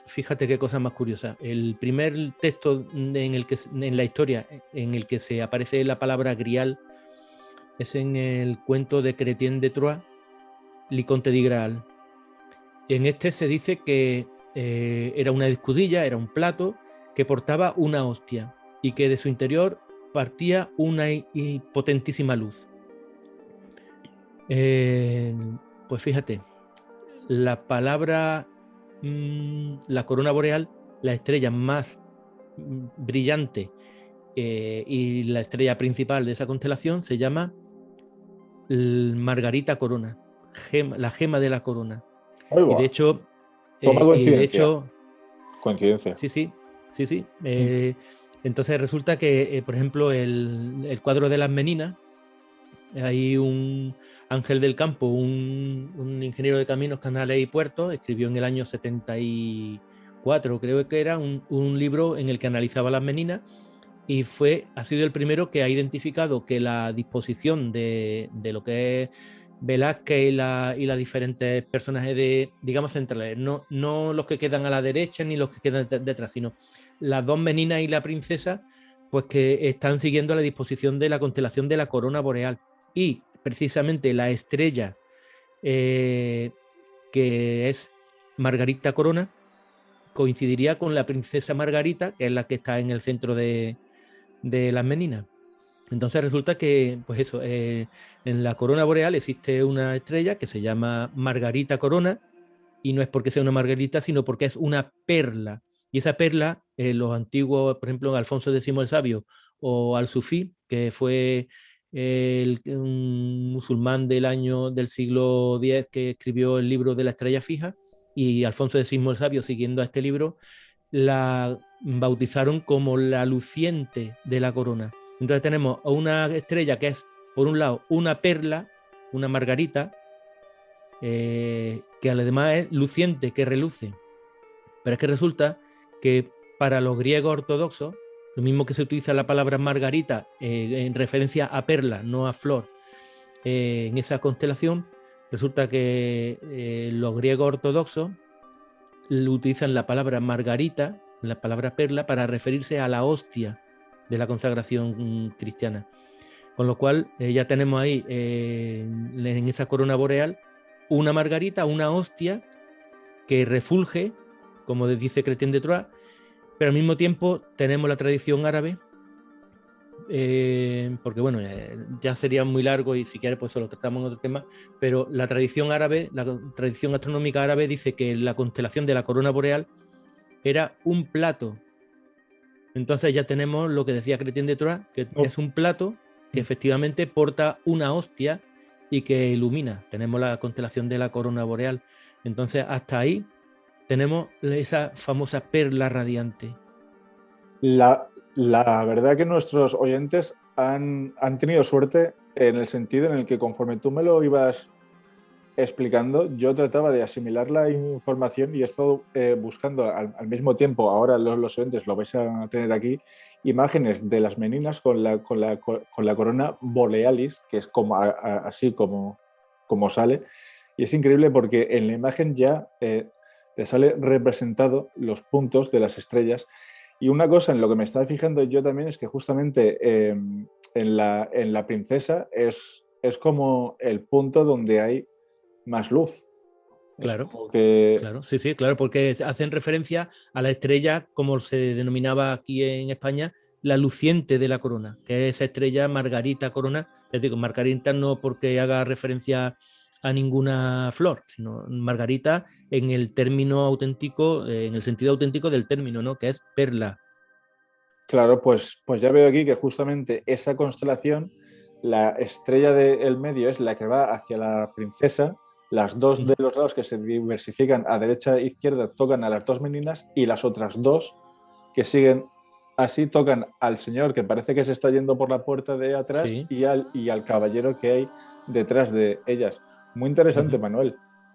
fíjate qué cosa más curiosa. El primer texto en la historia en el que se aparece la palabra grial es en el cuento de Chrétien de Troyes, Liconte di Graal. En este se dice que era una escudilla, era un plato que portaba una hostia y que de su interior partía una potentísima luz. Pues fíjate, la palabra, la corona boreal, la estrella más brillante y la estrella principal de esa constelación se llama Margarita Corona, la gema de la corona. Ahí Y de va. hecho, Toma coincidencia. sí, Coincidencia. sí, sí, sí. Mm. Entonces resulta que, por ejemplo, el cuadro de las Meninas, hay un Ángel del Campo, un ingeniero de caminos, canales y puertos, escribió en el año 74, creo que era, un libro en el que analizaba las Meninas, y ha sido el primero que ha identificado que la disposición de lo que es Velázquez y las diferentes personajes de, digamos, centrales, no los que quedan a la derecha ni los que quedan detrás, sino las dos meninas y la princesa, pues que están siguiendo la disposición de la constelación de la corona boreal. Y precisamente la estrella que es Margarita Corona coincidiría con la princesa Margarita, que es la que está en el centro de las meninas. Entonces resulta que, pues eso, en la corona boreal existe una estrella que se llama Margarita Corona, y no es porque sea una margarita, sino porque es una perla. Y esa perla, los antiguos, por ejemplo, Alfonso X el Sabio o Al-Sufí, que fue un musulmán del siglo X que escribió el libro de la estrella fija, y Alfonso X el Sabio, siguiendo a este libro, la bautizaron como la luciente de la corona. Entonces tenemos una estrella que es, por un lado, una perla, una margarita, que además es luciente, que reluce. Pero es que resulta que para los griegos ortodoxos, lo mismo que se utiliza la palabra margarita en referencia a perla, no a flor, en esa constelación, resulta que los griegos ortodoxos utilizan la palabra margarita, la palabra perla, para referirse a la hostia de la consagración cristiana. Con lo cual ya tenemos ahí en esa corona boreal una margarita, una hostia que refulge, como dice Chrétien de Troyes, pero al mismo tiempo tenemos la tradición árabe, porque bueno, ya sería muy largo y si quieres pues lo tratamos en otro tema, pero la tradición árabe, la tradición astronómica árabe dice que la constelación de la corona boreal era un plato. Entonces ya tenemos lo que decía Chrétien de Troyes, que es un plato que efectivamente porta una hostia y que ilumina. Tenemos la constelación de la corona boreal. Entonces hasta ahí tenemos esa famosa perla radiante. La verdad que nuestros oyentes han tenido suerte en el sentido en el que conforme tú me lo ibas explicando, yo trataba de asimilar la información y he estado buscando al mismo tiempo, ahora los oyentes lo vais a tener aquí, imágenes de las meninas con la corona borealis, que es como así como sale. Y es increíble porque en la imagen ya te sale representado los puntos de las estrellas. Y una cosa en lo que me estaba fijando yo también es que justamente en la princesa es como el punto donde hay más luz. Claro, claro, sí, claro, porque hacen referencia a la estrella, como se denominaba aquí en España, la luciente de la corona, que es esa estrella Margarita Corona. Les digo, Margarita no porque haga referencia a ninguna flor, sino Margarita en el término auténtico, en el sentido auténtico del término, ¿no? Que es perla. Claro, pues ya veo aquí que justamente esa constelación, la estrella del medio es la que va hacia la princesa, las dos de los lados que se diversifican a derecha e izquierda tocan a las dos meninas y las otras dos que siguen así tocan al señor que parece que se está yendo por la puerta de atrás, sí, y al caballero que hay detrás de ellas. Muy interesante, Manuel,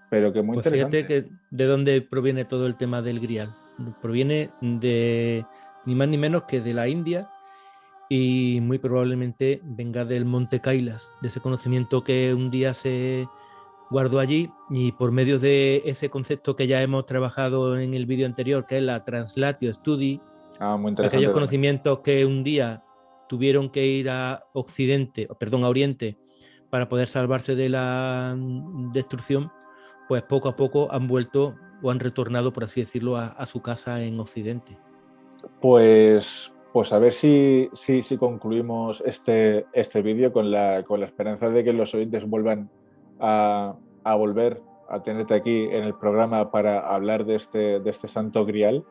pero que muy pues interesante. Fíjate que de dónde proviene todo el tema del grial. Proviene de ni más ni menos que de la India, y muy probablemente venga del Monte Kailas, de ese conocimiento que un día se guardó allí, y por medio de ese concepto que ya hemos trabajado en el vídeo anterior, que es la Translatio Studi, muy interesante aquellos conocimientos que un día tuvieron que ir a Oriente para poder salvarse de la destrucción, pues poco a poco han vuelto o han retornado, por así decirlo, a su casa en Occidente. Pues a ver si concluimos este vídeo con la esperanza de que los oyentes vuelvan a volver a tenerte aquí en el programa para hablar de este santo grial,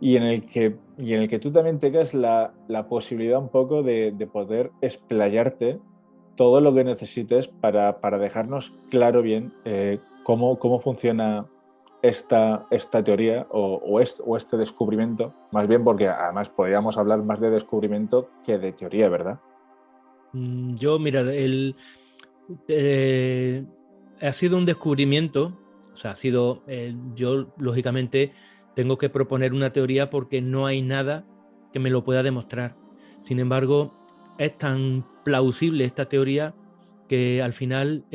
y en el que tú también tengas la posibilidad un poco de poder explayarte todo lo que necesites para dejarnos claro bien cómo funciona esta teoría o este descubrimiento, más bien porque además podríamos hablar más de descubrimiento que de teoría, ¿verdad? Yo, mira, ha sido un descubrimiento, o sea, yo lógicamente tengo que proponer una teoría porque no hay nada que me lo pueda demostrar. Sin embargo, es tan plausible esta teoría que al final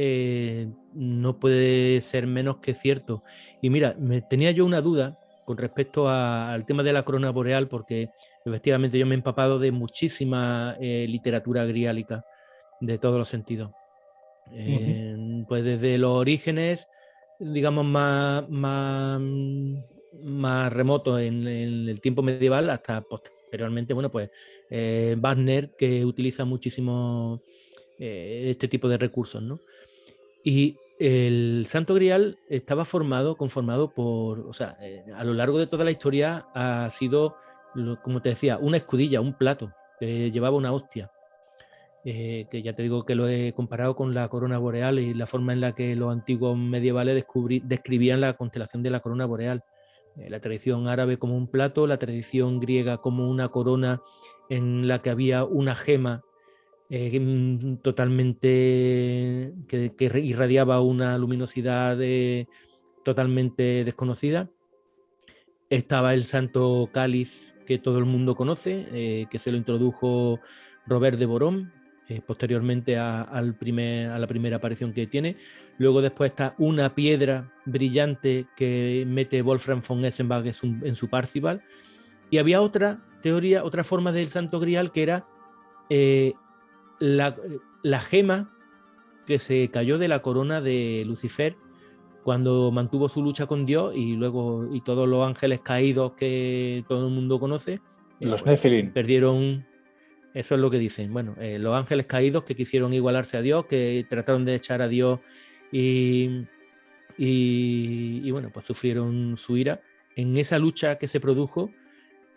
no puede ser menos que cierto. Y mira, tenía yo una duda con respecto al tema de la corona boreal, porque efectivamente yo me he empapado de muchísima literatura griálica, de todos los sentidos. Pues desde los orígenes, digamos, más remotos en el tiempo medieval hasta posteriormente, bueno, pues Wagner, que utiliza muchísimo este tipo de recursos, ¿no? Y el Santo Grial estaba conformado por, o sea, a lo largo de toda la historia ha sido, como te decía, una escudilla, un plato que llevaba una hostia. Que ya te digo que lo he comparado con la corona boreal y la forma en la que los antiguos medievales describían la constelación de la corona boreal. La tradición árabe como un plato, la tradición griega como una corona en la que había una gema totalmente que irradiaba una luminosidad totalmente desconocida. Estaba el santo cáliz que todo el mundo conoce, que se lo introdujo Robert de Borón, posteriormente a la primera aparición que tiene. Luego después está una piedra brillante que mete Wolfram von Essenbach en su Parzival. Y había otra teoría, otra forma del Santo Grial, que era la gema que se cayó de la corona de Lucifer cuando mantuvo su lucha con Dios y luego y todos los ángeles caídos que todo el mundo conoce, Los pues, Nephilim. perdieron. Eso es lo que dicen. Bueno, los ángeles caídos que quisieron igualarse a Dios, que trataron de echar a Dios y bueno, pues sufrieron su ira. En esa lucha que se produjo,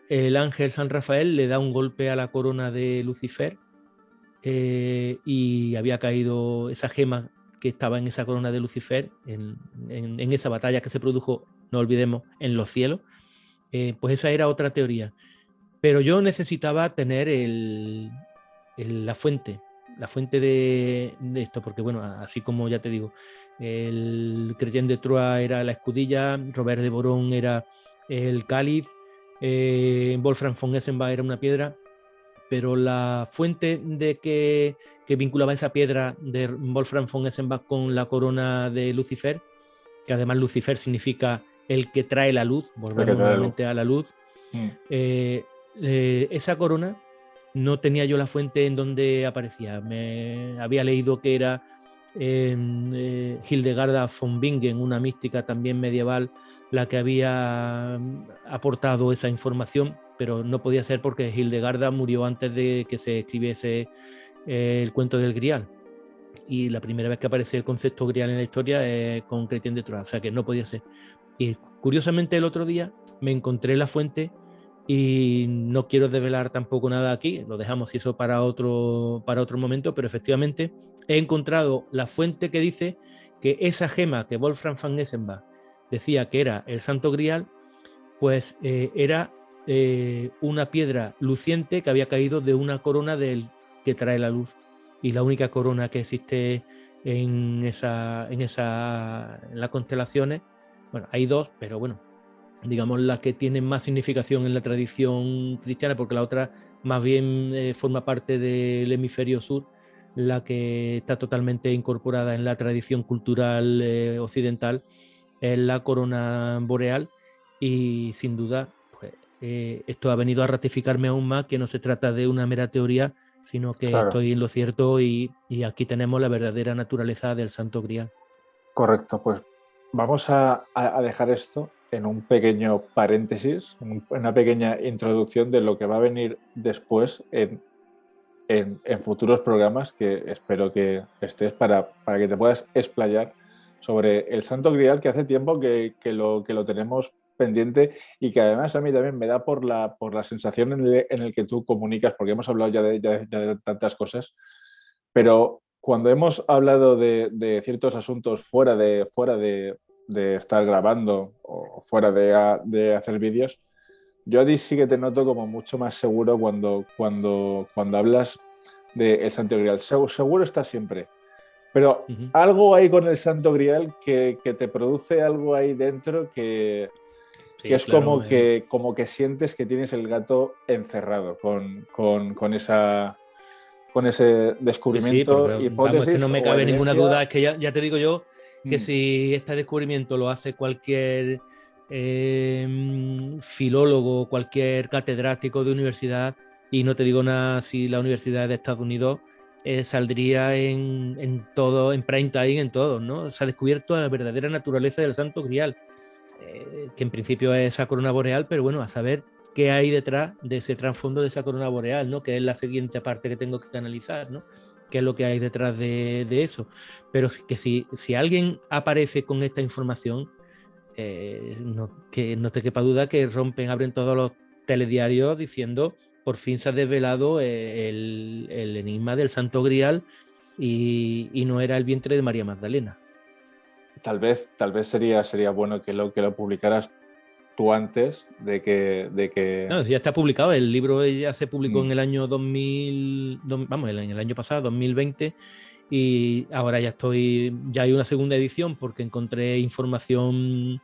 el ángel San Rafael le da un golpe a la corona de Lucifer y había caído esa gema que estaba en esa corona de Lucifer en esa batalla que se produjo, no olvidemos, en los cielos. Pues esa era otra teoría. Pero yo necesitaba tener la fuente de esto, porque bueno, así como ya te digo, el Chrétien de Troyes era la escudilla, Robert de Borón era el cáliz, Wolfram von Essenbach era una piedra, pero la fuente que vinculaba esa piedra de Wolfram von Essenbach con la corona de Lucifer, que además Lucifer significa el que trae la luz, volvemos nuevamente a la luz, esa corona no tenía yo la fuente en donde aparecía. Me había leído que era Hildegarda von Bingen, una mística también medieval, la que había aportado esa información, pero no podía ser porque Hildegarda murió antes de que se escribiese el cuento del Grial. Y la primera vez que aparece el concepto Grial en la historia es con Chrétien de Troyes, o sea que no podía ser. Y curiosamente el otro día me encontré la fuente y no quiero desvelar tampoco nada aquí, lo dejamos eso para otro momento, pero efectivamente he encontrado la fuente que dice que esa gema que Wolfram von Essenbach decía que era el Santo Grial, pues era una piedra luciente que había caído de una corona del que trae la luz, y la única corona que existe en las constelaciones, bueno, hay dos, pero bueno, digamos las que tienen más significación en la tradición cristiana, porque la otra más bien forma parte del hemisferio sur, la que está totalmente incorporada en la tradición cultural occidental es la corona boreal, y sin duda pues, esto ha venido a ratificarme aún más que no se trata de una mera teoría, sino que claro, estoy en lo cierto y aquí tenemos la verdadera naturaleza del Santo Grial. Correcto, pues vamos a dejar esto en un pequeño paréntesis, una pequeña introducción de lo que va a venir después en futuros programas, que espero que estés para que te puedas explayar sobre el Santo Grial, que hace tiempo que lo tenemos pendiente y que además a mí también me da por la sensación en el que tú comunicas, porque hemos hablado ya de tantas cosas, pero cuando hemos hablado de ciertos asuntos fuera de estar grabando o fuera de hacer vídeos, yo a ti sí que te noto como mucho más seguro cuando hablas del Santo Grial. Seguro estás siempre, pero algo hay con el Santo Grial que te produce algo ahí dentro que es claro, como que sientes que tienes el gato encerrado con con ese Sí, descubrimiento, porque vamos, es que hipótesis no me o cabe ninguna evidencia. duda, es que ya te digo yo que Mm, si este descubrimiento lo hace cualquier filólogo, cualquier catedrático de universidad, y no te digo nada si la Universidad de Estados Unidos saldría en todo, en prime time, en todo, ¿no? Se ha descubierto la verdadera naturaleza del Santo Grial, que en principio es esa corona boreal, pero bueno, a saber qué hay detrás de ese trasfondo de esa corona boreal, ¿no? Que es la siguiente parte que tengo que analizar, ¿no? Qué es lo que hay detrás de eso. Pero que si alguien aparece con esta información, que no te quepa duda que abren todos los telediarios diciendo por fin se ha desvelado el enigma del Santo Grial y no era el vientre de María Magdalena. tal vez sería bueno que lo publicaras tú antes de que... No, ya está publicado, el libro ya se publicó Mm, en el año 2000, vamos, en el año pasado, 2020, y ahora ya hay una segunda edición porque encontré información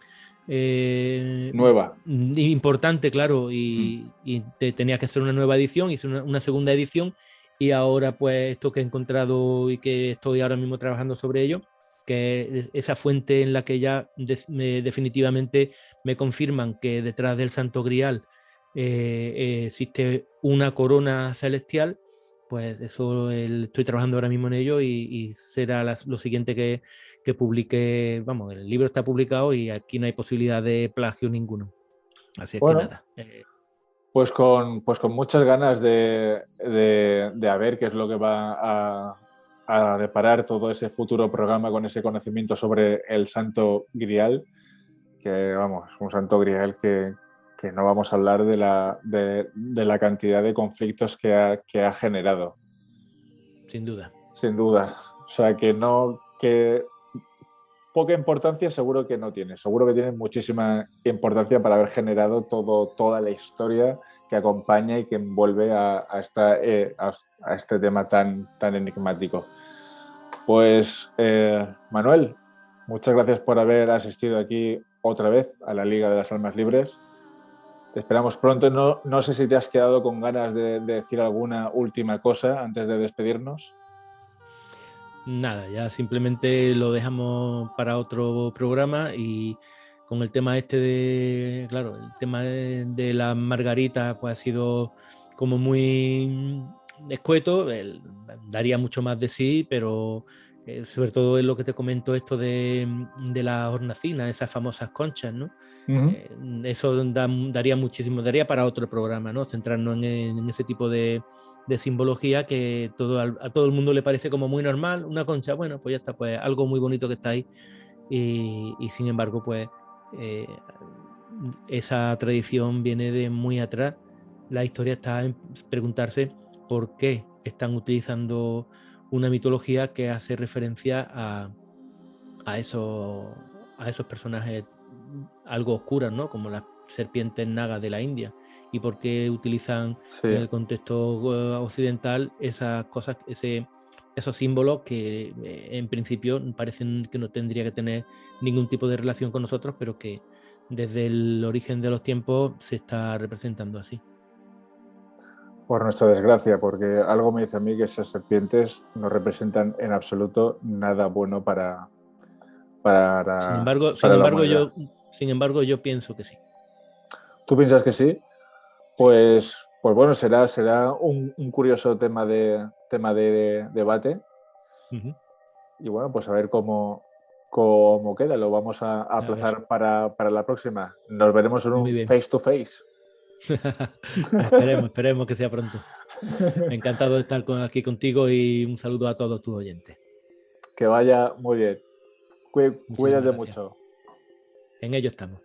eh, nueva. importante, claro, Mm. y tenía que hacer una nueva edición, hice una segunda edición y ahora pues esto que he encontrado y que estoy ahora mismo trabajando sobre ello, que es esa fuente en la que ya definitivamente me confirman que detrás del Santo Grial existe una corona celestial, pues eso estoy trabajando ahora mismo en ello y será lo siguiente que publique. Vamos, el libro está publicado y aquí no hay posibilidad de plagio ninguno. Así es que Bueno, nada. pues con muchas ganas de a ver qué es lo que va a deparar todo ese futuro programa con ese conocimiento sobre el Santo Grial, que vamos, un Santo Grial que no vamos a hablar de la cantidad de conflictos que ha generado, Sin duda. sin duda. O sea, que poca importancia seguro que no tiene, seguro que tiene muchísima importancia para haber generado toda la historia que acompaña y que envuelve a este tema tan enigmático. Pues Manuel, muchas gracias por haber asistido aquí otra vez a la Liga de las Almas Libres. Te esperamos pronto. No sé si te has quedado con ganas de decir alguna última cosa antes de despedirnos. Nada, ya simplemente lo dejamos para otro programa y con el tema este claro, el tema de la margarita pues ha sido como muy escueto, daría mucho más de sí, pero sobre todo es lo que te comento esto de las hornacinas, esas famosas conchas, ¿no? Uh -huh. Eso daría muchísimo, daría para otro programa, ¿no? Centrarnos en ese tipo de simbología que a todo el mundo le parece como muy normal, una concha, bueno, pues ya está, pues algo muy bonito que está ahí y sin embargo, pues eh, esa tradición viene de muy atrás. La historia está en preguntarse por qué están utilizando una mitología que hace referencia a esos, a esos personajes algo oscuras, ¿no? Como las serpientes nagas de la India y por qué utilizan Sí. en el contexto occidental esas cosas, esos símbolos que en principio parecen que no tendría que tener ningún tipo de relación con nosotros, pero que desde el origen de los tiempos se está representando así. Por nuestra desgracia, porque algo me dice a mí que esas serpientes no representan en absoluto nada bueno para la humanidad. Sin embargo, yo pienso que sí. ¿Tú piensas que sí? Sí. Pues bueno, será un curioso tema de debate. Uh-huh. Y bueno, pues a ver cómo queda. Lo vamos a A ver. aplazar para la próxima. Nos veremos en Muy un bien. face to face. Esperemos que sea pronto. Encantado de estar aquí contigo y un saludo a todos tus oyentes. Que vaya muy bien. Muchísimas Cuídate gracias. mucho. En ello estamos.